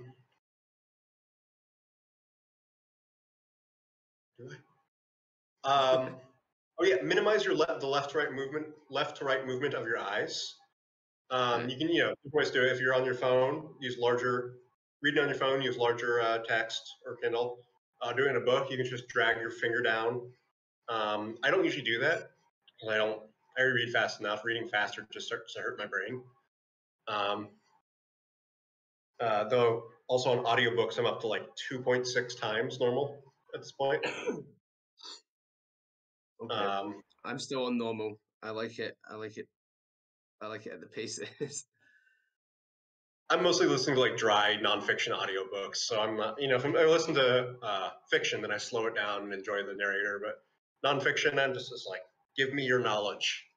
I? Oh yeah, minimize your the left to right movement of your eyes. You can, you always do it if you're on your phone. Reading on your phone, use larger text or Kindle. Doing a book, you can just drag your finger down. I don't usually do that because I read fast enough. Reading faster just starts to hurt my brain. Though also on audiobooks, I'm up to like 2.6 times normal at this point. Okay. I'm still on normal. I like it at the pace it is. I'm mostly listening to like dry nonfiction audiobooks. So I'm not, if I listen to fiction, then I slow it down and enjoy the narrator. But nonfiction, I'm just like, give me your knowledge.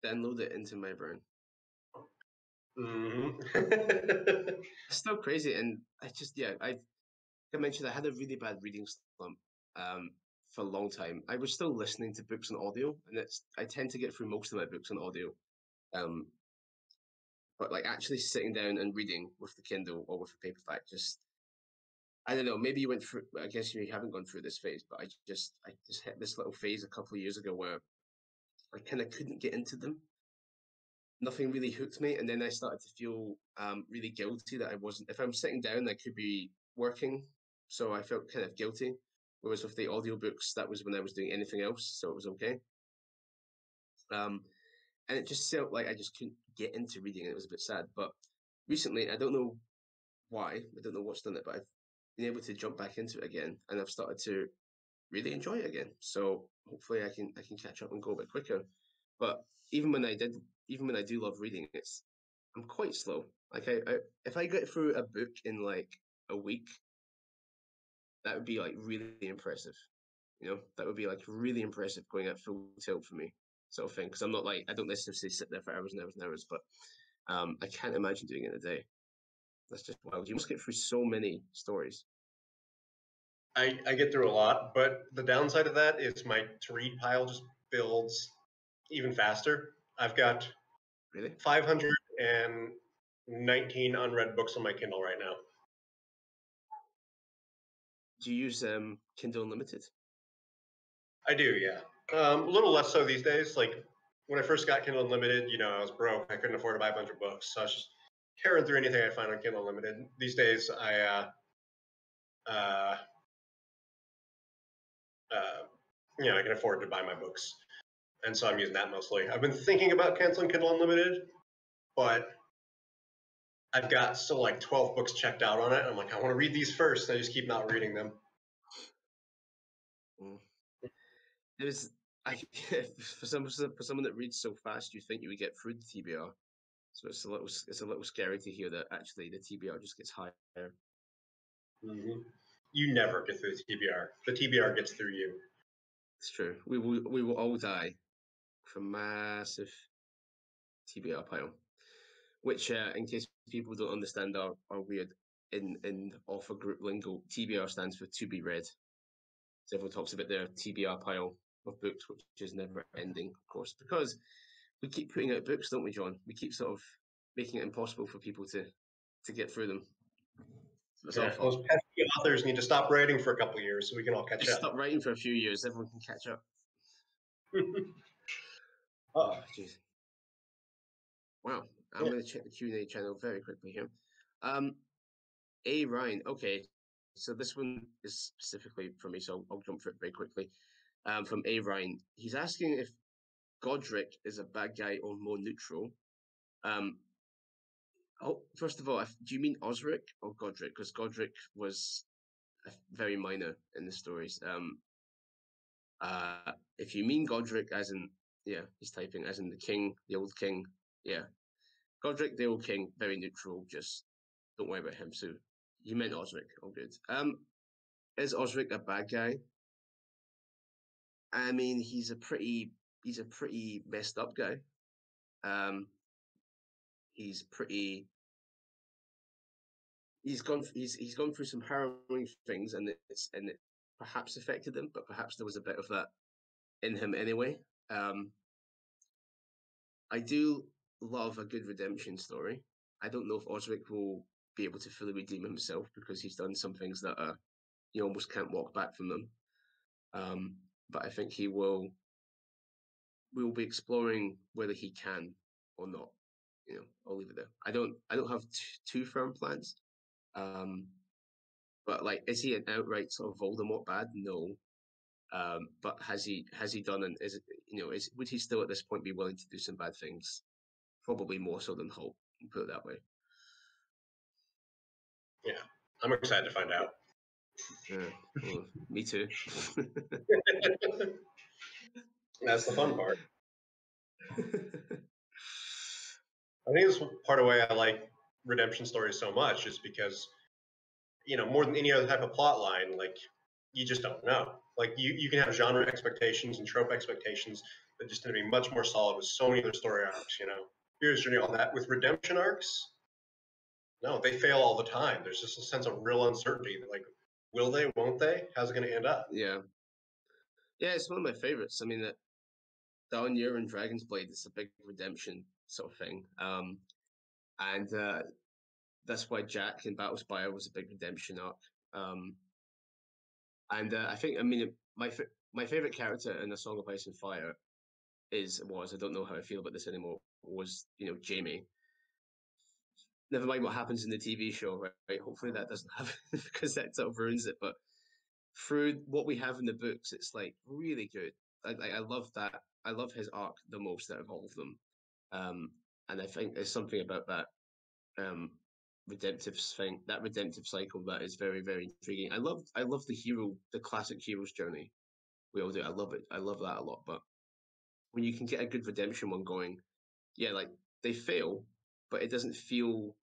Download it into my brain. Mm-hmm. It's still crazy. And I mentioned I had a really bad reading slump for a long time. I was still listening to books on audio, and I tend to get through most of my books on audio. But like actually sitting down and reading with the Kindle or with a paperback, I don't know. Maybe you went through. I guess you haven't gone through this phase, but I just hit this little phase a couple of years ago where I kind of couldn't get into them. Nothing really hooked me, and then I started to feel really guilty that I wasn't. If I'm sitting down, I could be working, so I felt kind of guilty. Whereas with the audiobooks, that was when I was doing anything else, so it was okay. And it just felt like I just couldn't get into reading, and it was a bit sad. But recently, I don't know why, I don't know what's done it, but I've been able to jump back into it again, and I've started to really enjoy it again. So hopefully, I can catch up and go a bit quicker. But even when I do love reading, I'm quite slow. Like if I get through a book in like a week, that would be like really impressive. That would be like really impressive going at full tilt for me, sort of thing. Because I'm not like, I don't necessarily sit there for hours and hours and hours, but I can't imagine doing it in a day. That's just wild. You must get through so many stories. I get through a lot, but the downside of that is my to read pile just builds even faster. I've got 519 unread books on my Kindle right now. Do you use Kindle Unlimited? I do, yeah. A little less so these days. Like when I first got Kindle Unlimited, I was broke. I couldn't afford to buy a bunch of books, so I was just tearing through anything I find on Kindle Unlimited. These days, I can afford to buy my books, and so I'm using that mostly. I've been thinking about canceling Kindle Unlimited, but I've got still like 12 books checked out on it. I'm like, I want to read these first. And I just keep not reading them. For someone that reads so fast, you think you would get through the TBR. So it's a little scary to hear that actually the TBR just gets higher. Mm-hmm. You never get through the TBR. The TBR gets through you. It's true. We will all die from massive TBR pile. which, in case people don't understand, are weird. In author group lingo, TBR stands for to be read. So everyone talks about their TBR pile of books, which is never ending, of course, because we keep putting out books, don't we, John? We keep sort of making it impossible for people to get through them. It's Yeah, awful. those pesky authors need to stop writing for a couple of years so we can all catch Just up. stop writing for a few years, everyone can catch up. Oh, jeez. Wow. I'm going to check the Q&A channel very quickly here. A. Ryan. Okay. So this one is specifically for me, so I'll jump for it very quickly. From A. Ryan. He's asking if Godric is a bad guy or more neutral. First of all, do you mean Osric or Godric? Because Godric was very minor in the stories. If you mean Godric as in, yeah, he's typing as in the king, the old king, yeah. Godric, the old king, very neutral, just don't worry about him. So you meant Osric, all good. Is Osric a bad guy? I mean, he's a pretty messed up guy. He's gone through some harrowing things, and it perhaps affected him, but perhaps there was a bit of that in him anyway. I do love a good redemption story. I don't know if Osric will be able to fully redeem himself because he's done some things that are, you almost can't walk back from them. But I think we'll be exploring whether he can or not. I'll leave it there. I don't have too firm plans. But like, is he an outright sort of Voldemort bad? No. But has he done, and would he still at this point be willing to do some bad things? Probably more so than Hope, put it that way. Yeah, I'm excited to find out. Well, me too. That's the fun part. I think it's part of the way I like redemption stories so much is because, more than any other type of plot line, like, you just don't know. Like, you can have genre expectations and trope expectations that just tend to be much more solid with so many other story arcs, Hero's journey, all that. With redemption arcs, no, they fail all the time. There's just a sense of real uncertainty. Like, will they, won't they? How's it going to end up? Yeah, it's one of my favorites. I mean, that Down Year and Dragon's Blade is a big redemption sort of thing. And that's why Jack in Battlespire was a big redemption arc. And I think, my favorite character in A Song of Ice and Fire I don't know how I feel about this anymore, was, Jamie. Never mind what happens in the TV show, right? Hopefully that doesn't happen because that sort of ruins it. But through what we have in the books, it's like really good. I love that. I love his arc the most out of all of them. And I think there's something about that redemptive thing, that redemptive cycle, that is very, very intriguing. I love the classic hero's journey. We all do. I love it. I love that a lot. But when you can get a good redemption one going, yeah, like, they fail, but it doesn't feel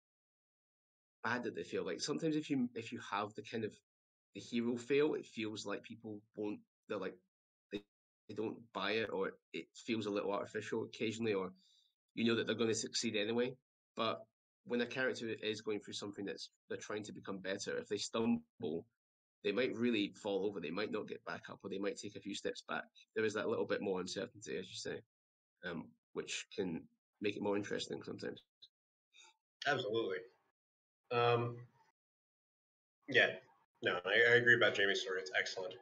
bad that they fail. Like, sometimes if you have the kind of the hero fail, it feels like people won't. They're like, they don't buy it, or it feels a little artificial occasionally, or that they're going to succeed anyway. But when a character is going through something they're trying to become better, if they stumble, they might really fall over. They might not get back up, or they might take a few steps back. There is that little bit more uncertainty, as you say, which can make it more interesting sometimes. Absolutely. Yeah. No, I agree about Jamie's story. It's excellent.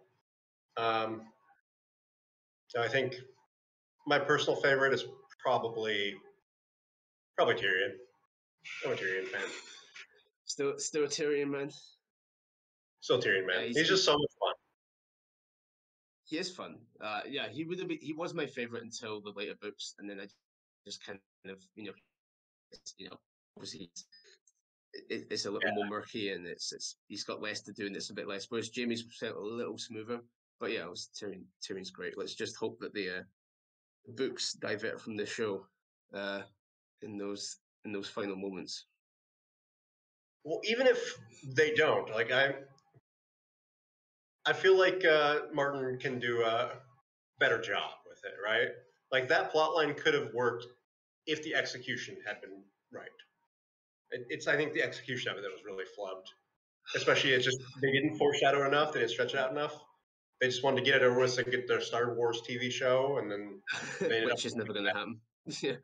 So I think my personal favorite is probably Tyrion. I'm a Tyrion fan. Still a Tyrion man. Still Tyrion man. He's just so much fun. He is fun. Yeah, he was my favorite until the later books, and then I just kind of, obviously it's a little more murky, and he's got less to do, and it's a bit less. Whereas Jamie's felt a little smoother. But yeah, Tyrion's great. Let's just hope that the books divert from the show in those final moments. Well, even if they don't, like, I feel like Martin can do a better job with it, right? Like, that plot line could have worked if the execution had been Right. It's I think the execution of it that was really flubbed. Especially it's just they didn't foreshadow enough, they didn't stretch it out enough. They just wanted to get it over with to get their Star Wars TV show, and then they ended which is never going to happen. Yeah.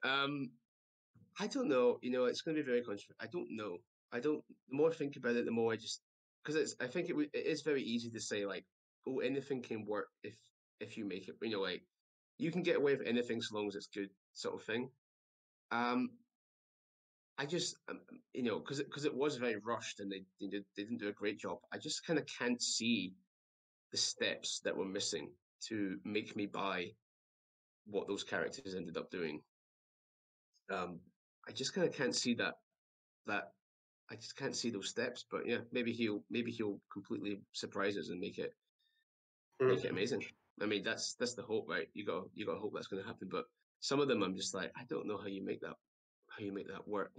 I don't know. You know, it's going to be very controversial. I don't know. I don't. The more I think about it, the more I just because it's. I think it is very easy to say like, oh, anything can work if you make it. You know, like you can get away with anything so long as it's good, sort of thing. I just, you know, because it was very rushed and they didn't do a great job. I just kind of can't see the steps that were missing to make me buy what those characters ended up doing. I just kind of can't see that I just can't see those steps. But yeah, maybe he'll completely surprise us and make it amazing. I mean, that's the hope, right? You got to hope that's going to happen. But some of them, I'm just like, I don't know how you make that work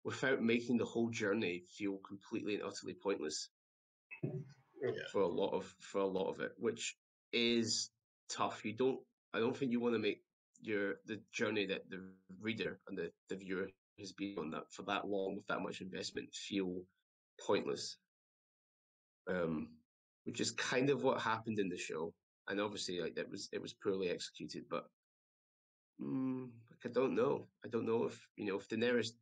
without making the whole journey feel completely and utterly pointless for a lot of it, which is tough. I don't think you want to make the journey that the reader and the viewer has been on that for that long with that much investment feel pointless. Which is kind of what happened in the show, and obviously like it was poorly executed. But like I don't know if if Daenerys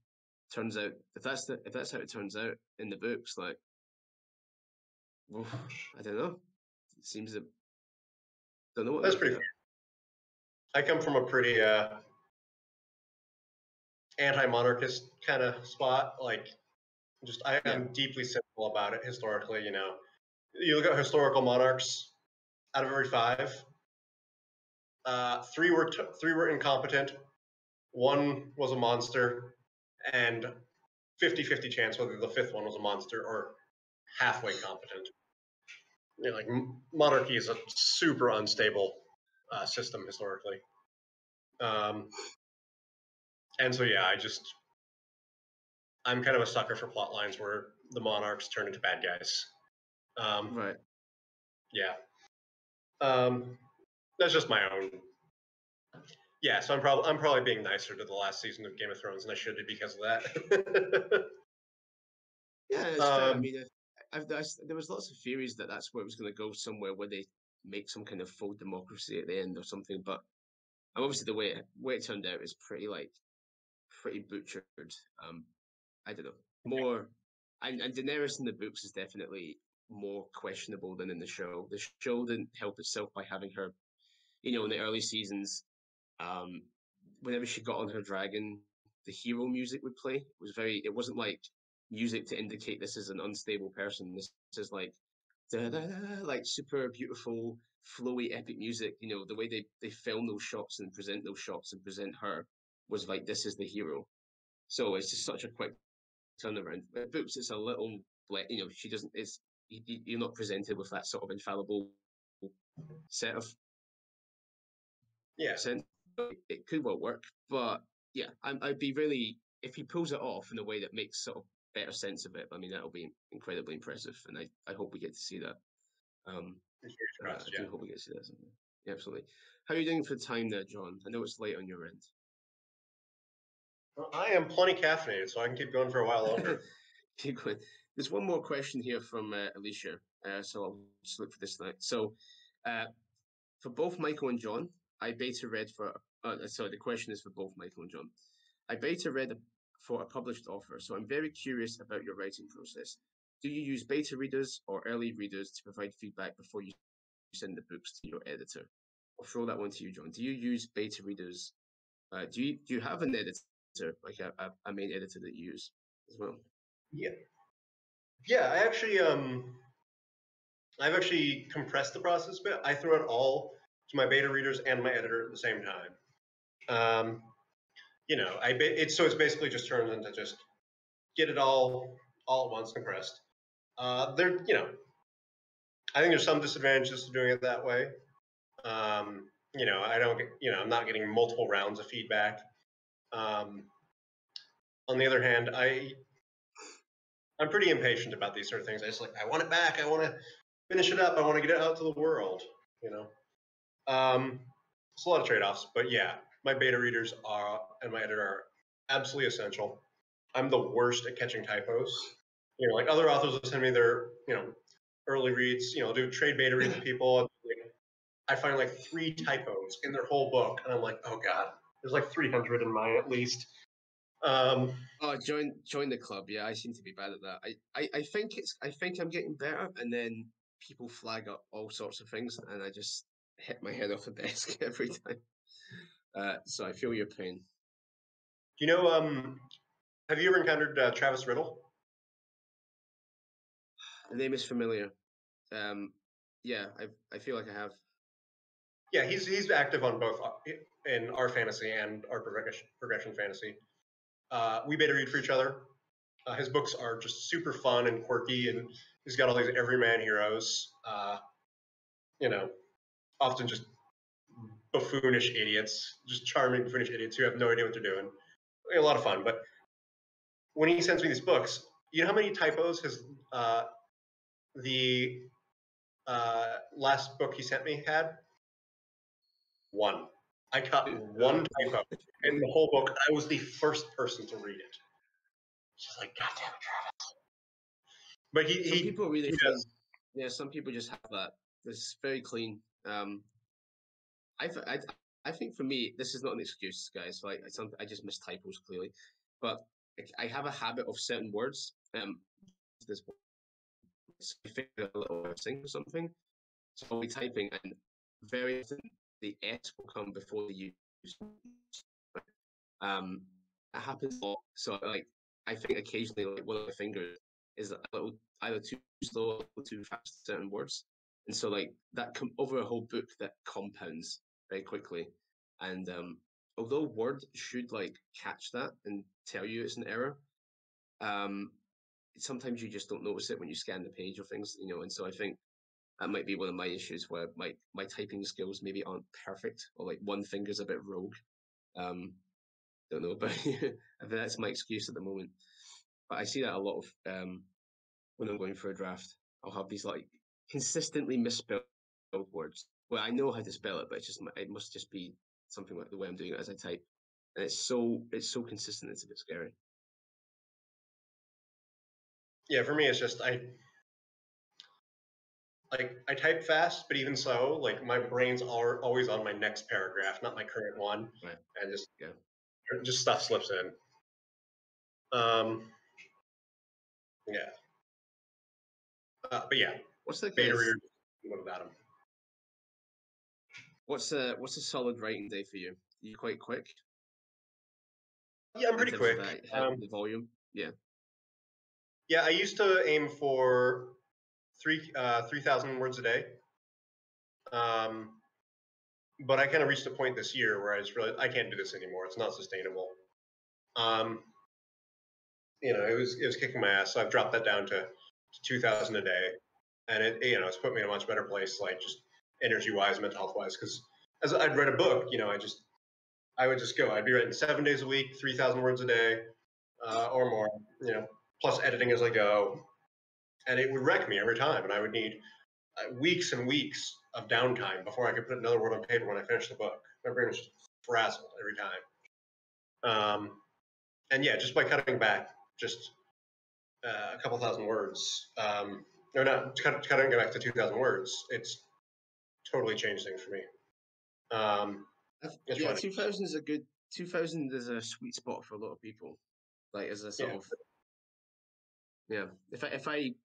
turns out if that's how it turns out in the books, like I don't know. It seems that don't know what that's pretty. I come from a pretty anti-monarchist kind of spot. Like, just I'm deeply cynical about it historically. You know, you look at historical monarchs. Out of every 5, 3 were incompetent. 1 was a monster, and 50-50 chance whether the 5th one was a monster or halfway competent. You know, like monarchy is a super unstable system historically. And so yeah, I'm kind of a sucker for plot lines where the monarchs turn into bad guys. Right. Yeah. That's just my own. Yeah, so I'm probably being nicer to the last season of Game of Thrones than I should be because of that. Yeah, it's fair. I mean, there was lots of theories that that's where it was going to go, somewhere where they make some kind of full democracy at the end or something. But obviously, the way it turned out is pretty butchered. I don't know. More, and Daenerys in the books is definitely more questionable than in the show. The show didn't help itself by having her, in the early seasons, whenever she got on her dragon, the hero music would play. It wasn't like music to indicate this is an unstable person. This is like like super beautiful, flowy, epic music. The way they film those shots and present those shots and present her was like, this is the hero. So it's just such a quick turnaround. In books, it's a little, she doesn't. You're not presented with that sort of infallible set of sense. It could well work, but yeah, I'd be really, if he pulls it off in a way that makes sort of better sense of it. I mean, that'll be incredibly impressive, and I hope we get to see that. I do hope we get to see that. Yeah, absolutely. How are you doing for time there, John? I know it's late on your end. Well, I am plenty caffeinated, so I can keep going for a while longer. Keep going. There's one more question here from Alicia, so I'll just look for this tonight. So, for both Michael and John, I beta read for. Sorry, the question is for both Michael and John. I beta read for a published offer, so I'm very curious about your writing process. Do you use beta readers or early readers to provide feedback before you send the books to your editor? I'll throw that one to you, John. Do you use beta readers? Do you have an editor, like a main editor that you use as well? Yeah. I've actually compressed the process a bit. I throw it all to my beta readers and my editor at the same time. It's basically just turns into just get it all at once compressed. I think there's some disadvantages to doing it that way. I don't get, I'm not getting multiple rounds of feedback. On the other hand, I'm pretty impatient about these sort of things. I want it back. I want to finish it up. I want to get it out to the world. It's a lot of trade-offs, but yeah, my beta readers and my editor are absolutely essential. I'm the worst at catching typos. Like other authors will send me their, early reads. I'll do trade beta reads with people. I find like 3 typos in their whole book, and I'm like, oh god, there's like 300 in mine at least. Join the club. Yeah, I seem to be bad at that. I think I'm getting better, and then people flag up all sorts of things, and I just hit my head off the desk every time. So I feel your pain. Do you know? Have you ever encountered Travis Riddle? The name is familiar. Yeah, I feel like I have. Yeah, he's active on both in our fantasy and our progression fantasy. We beta read for each other. His books are just super fun and quirky, and he's got all these everyman heroes. Often just buffoonish idiots, just charming buffoonish idiots who have no idea what they're doing. A lot of fun. But when he sends me these books, you know how many typos the last book he sent me had? 1. I caught 1 typo in the whole book. I was the first person to read it. She's like, God damn it, Travis. But some people really clean. Yeah, some people just have that. It's very clean. I think for me, this is not an excuse, guys. Like I just miss typos clearly, but I have a habit of certain words. This I figure a little thing or something. So I'll be typing, and very often the S will come before the U. It happens a lot. So I think occasionally one of my fingers is a little either too slow or too fast certain words, and so that over a whole book that compounds very quickly. And although Word should catch that and tell you it's an error, sometimes you just don't notice it when you scan the page or things, and so I think that might be one of my issues where my typing skills maybe aren't perfect, or one finger's a bit rogue. Don't know, but I think that's my excuse at the moment. But I see that a lot of when I'm going for a draft. I'll have these consistently misspelled words. Well, I know how to spell it, but it must just be something like the way I'm doing it as I type, and it's so consistent. It's a bit scary. Yeah, for me, it's just I type fast, but even so, my brain's always on my next paragraph, not my current one, right. And just stuff slips in. Yeah. But yeah, what's the beta reader? What about him? What's a solid writing day for you? Are you quite quick? Yeah, I'm pretty quick. The volume, yeah. Yeah, I used to aim for 3,000 words a day. But I kind of reached a point this year where I just realized I can't do this anymore. It's not sustainable. It was kicking my ass. So I've dropped that down to 2,000 a day, and it's put me in a much better place, just energy-wise, mental health-wise. Because as I'd read a book, I would just go. I'd be writing 7 days a week, 3,000 words a day, or more. Plus editing as I go, and it would wreck me every time, and I would need weeks and weeks of downtime before I could put another word on paper when I finished the book. My brain was just frazzled every time. And yeah, just by cutting back just a couple thousand words, or not cutting it back to 2,000 words, it's totally changed things for me. Yeah, 2,000 is a good. 2,000 is a sweet spot for a lot of people. As a sort of. Yeah, if I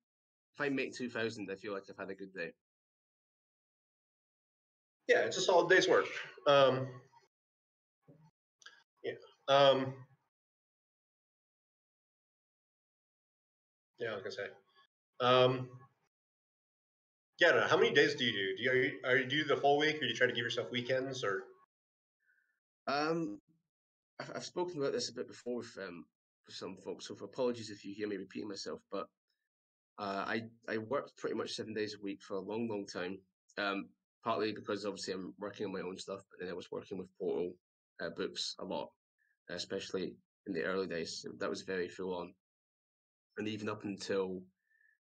make 2,000, I feel like I've had a good day. Yeah, it's a solid day's work. Yeah. Yeah, like I say. Yeah, I don't know. How many days do you do? Do you do the full week, or do you try to give yourself weekends, or? I've spoken about this a bit before with some folks, so apologies if you hear me repeating myself. But I worked pretty much 7 days a week for a long time. Partly because obviously I'm working on my own stuff, but then I was working with Portal books a lot, especially in the early days. That was very full on, and even up until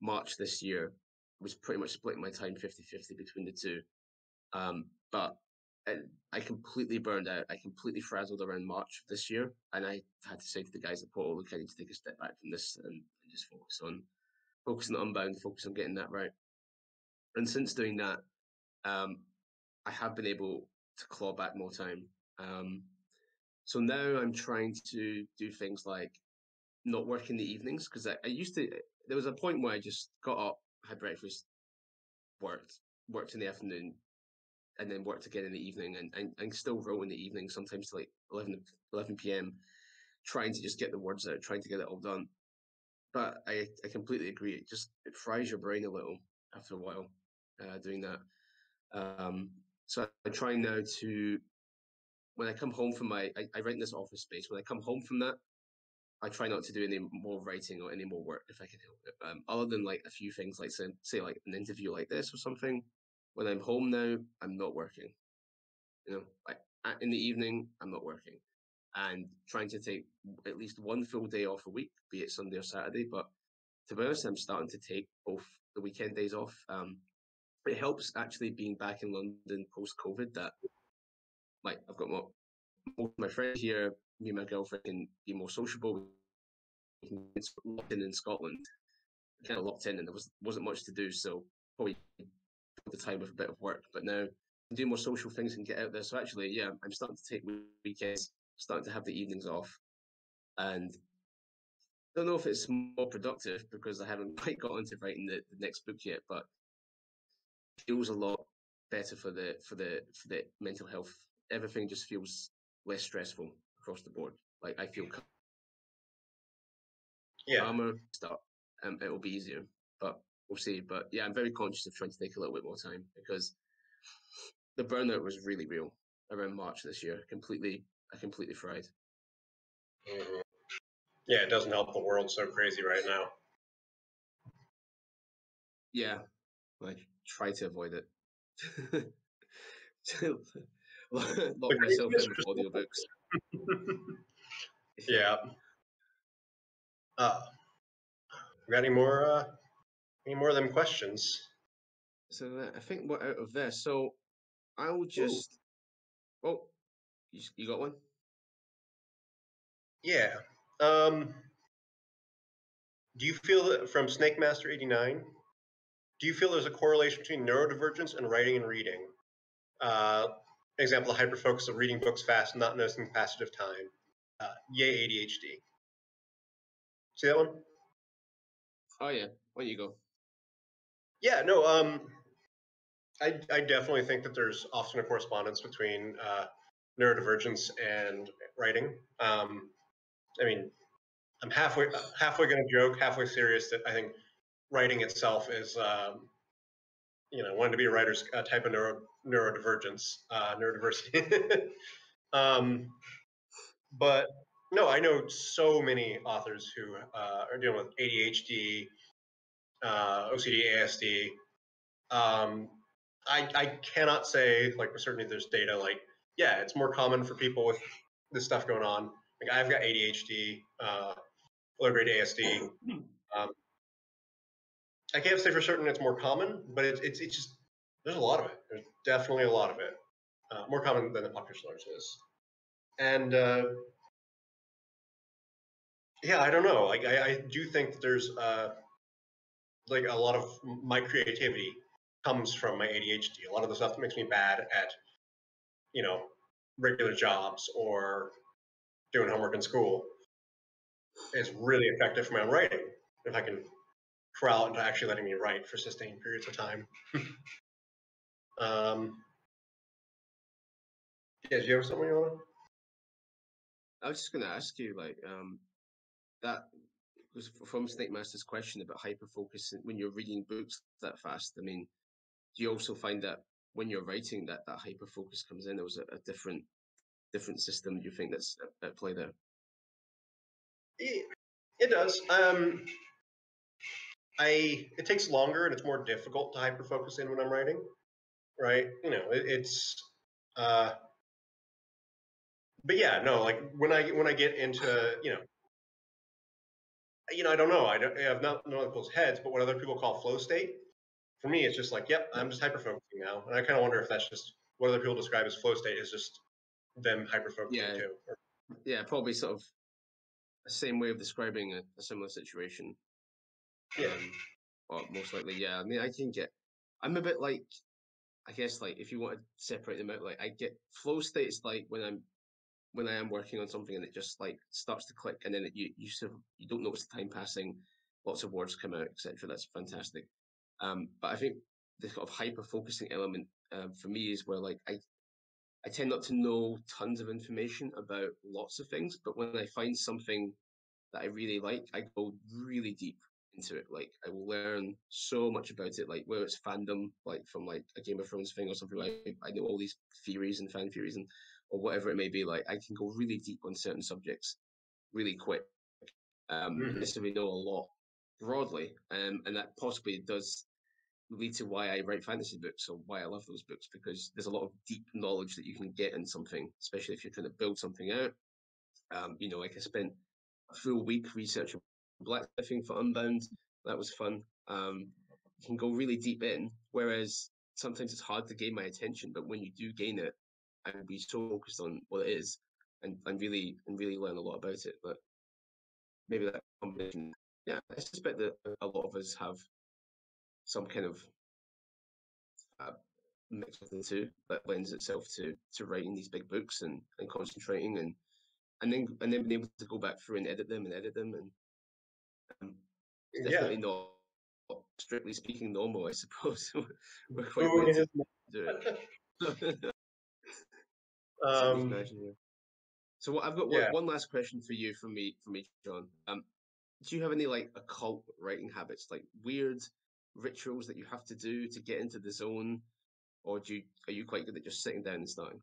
March this year, I was pretty much splitting my time 50-50 between the two. But I completely burned out. I completely frazzled around March of this year, and I had to say to the guys at Portal, look, I need to take a step back from this and just focus on Unbound, focus on getting that right. And since doing that, I have been able to claw back more time. So now I'm trying to do things like not work in the evenings, because I used to. There was a point where I just got up, had breakfast, worked in the afternoon, and then worked again in the evening, and still wrote in the evening, sometimes to like 11 p.m., trying to just get the words out, trying to get it all done. But I completely agree. It fries your brain a little after a while doing that. So I'm trying now to, when I come home from I rent this office space. When I come home from that, I try not to do any more writing or any more work if I can help it. Other than like a few things, like say like an interview like this or something. When I'm home now, I'm not working. You know, like in the evening, I'm not working, and trying to take at least one full day off a week, be it Sunday or Saturday. But to be honest, I'm starting to take both the weekend days off. It helps actually being back in London post-COVID that like I've got most of my friends here, me and my girlfriend can be more sociable. We can get locked in Scotland, kind of locked in, and there wasn't much to do, so probably the time with a bit of work. But now I do more social things and get out there. So actually, yeah, I'm starting to take weekends, starting to have the evenings off, and I don't know if it's more productive because I haven't quite got into writing the next book yet, but it feels a lot better for the mental health. Everything just feels less stressful across the board. Like I feel calmer. It'll be easier, but we'll see. But yeah, I'm very conscious of trying to take a little bit more time because the burnout was really real around March this year. I completely fried. Mm-hmm. Yeah, it doesn't help the world so crazy right now. Yeah, I try to avoid it. Lock myself in with audiobooks. Yeah. Got any more of them questions? So I think we're out of there. So I'll just. Ooh. Oh, you got one? Yeah. Do you feel that from Snake Master 89? Do you feel there's a correlation between neurodivergence and writing and reading? Example, the hyperfocus of reading books fast, not noticing the passage of time. Yay, ADHD. See that one? Oh yeah. Where you go? Yeah, no. I definitely think that there's often a correspondence between neurodivergence and writing. I mean, I'm halfway going to joke, halfway serious that I think writing itself is, wanting to be a writer's type of neurodivergence, neurodiversity. But no, I know so many authors who are dealing with ADHD, OCD, ASD. I cannot say like with certainty there's data like, yeah, it's more common for people with this stuff going on. Like I've got ADHD, low grade ASD. I can't say for certain it's more common, but it's just there's a lot of it. There's definitely a lot of it, more common than the population large is. And yeah, I don't know. Like I do think that there's like a lot of my creativity comes from my ADHD. A lot of the stuff that makes me bad at, regular jobs or doing homework in school is really effective for my own writing. If I can corral it into actually letting me write for sustained periods of time. Yeah, do you have something you want to? I was just going to ask you, like, that was from Snake Master's question about hyperfocus when you're reading books that fast. I mean, do you also find that when you're writing that hyperfocus comes in? There was a different system you think that's at play there? It does. It takes longer and it's more difficult to hyperfocus in when I'm writing, right? But yeah, no, like when I get into, I don't know. I have not know people's heads, but what other people call flow state, for me, it's just like, yep, I'm just hyperfocusing now, and I kind of wonder if that's just what other people describe as flow state is just them hyper-focusing Yeah. too. Yeah, probably sort of the same way of describing a similar situation. Yeah. Or most likely, yeah. I mean, I'm a bit like, I guess, like if you want to separate them out, like I get flow states like when I am working on something and it just like starts to click, and then you sort of, you don't notice the time passing, lots of words come out, etc. That's fantastic. But I think the sort of hyper focusing element for me is where like I tend not to know tons of information about lots of things, but when I find something that I really like, I go really deep into it. Like I will learn so much about it, like whether it's fandom, like from like a Game of Thrones thing or something, like I know all these theories and fan theories and or whatever it may be. Like I can go really deep on certain subjects really quick. Mhm. Necessarily know a lot broadly, and that possibly does lead to why I write fantasy books or why I love those books, because there's a lot of deep knowledge that you can get in something, especially if you're trying to build something out. Like I spent a full week researching blacksmithing for Unbound. That was fun. You can go really deep in, whereas sometimes it's hard to gain my attention. But when you do gain it, I will be so focused on what it is, and really learn a lot about it. But maybe that combination, yeah, I suspect that a lot of us have some kind of uh, mix of the two that lends itself to writing these big books and concentrating and then being able to go back through and edit them and it's Yeah. definitely not strictly speaking normal, I suppose. We're quite Who weird to is do it. Certainly um, imagine, yeah. So I've got yeah. one last question for you from me, John. Do you have any like occult writing habits, like weird rituals that you have to do to get into the zone, or are you quite good at just sitting down and starting?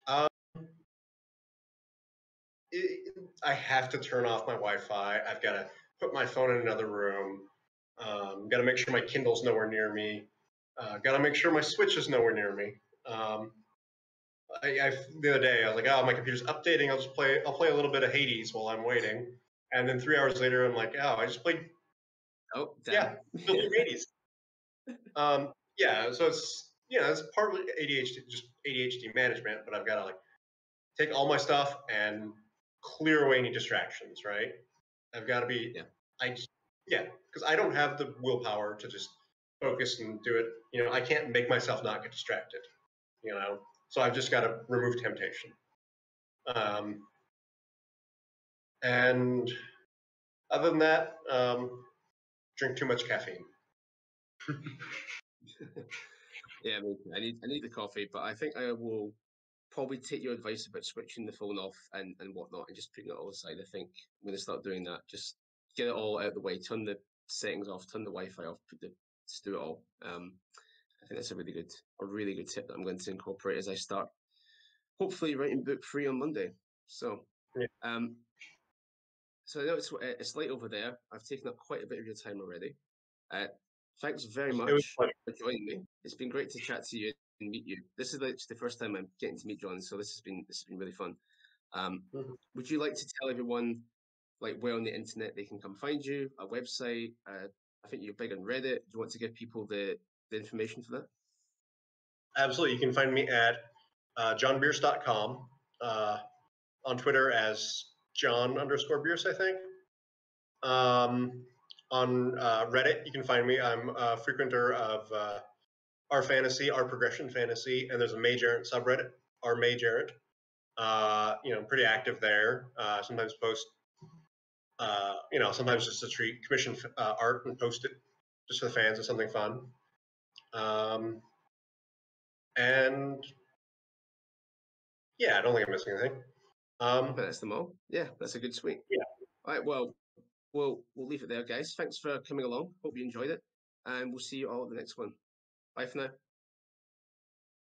Um, I have to turn off my Wi-Fi. I've got to put my phone in another room. Got to make sure my Kindle's nowhere near me. Got to make sure my Switch is nowhere near me. Um, the other day I was like, oh, my computer's updating. I'll play a little bit of Hades while I'm waiting. And then 3 hours later, I'm like, oh, I just played. Oh, Yeah, damn. still through Hades. Yeah, so it's partly ADHD, just ADHD management, but I've got to like take all my stuff and clear away any distractions, right? I've got to be, Yeah. Yeah, because I don't have the willpower to just focus and do it. I can't make myself not get distracted, so I've just got to remove temptation. And other than that, drink too much caffeine. Yeah, I need the coffee, but I think I will probably take your advice about switching the phone off and whatnot and just putting it all aside. I think I'm going to start doing that. Just get it all out of the way, turn the settings off, turn the Wi-Fi off, just do it all. I think that's a really good tip that I'm going to incorporate as I start, hopefully writing book 3 on Monday. So, Yeah. So I know it's late over there. I've taken up quite a bit of your time already. Thanks very much for joining me. It's been great to chat to you and meet you. This is the first time I'm getting to meet John, so this has been really fun. Would you like to tell everyone like where on the internet they can come find you, a website? I think you're big on Reddit. Do you want to give people the information for that? Absolutely. You can find me at johnbierce.com, on Twitter as John_Bierce, I think. On Reddit, you can find me. I'm a frequenter of our fantasy, our progression fantasy, and there's a Mage Errant subreddit, our Mage Errant. Pretty active there. Sometimes post, sometimes just to commission art and post it just for the fans of something fun. And yeah, I don't think I'm missing anything. That's them all. Yeah, that's a good suite. Yeah. All right, well, we'll leave it there, guys. Thanks for coming along. Hope you enjoyed it, and we'll see you all at the next one. Bye for now.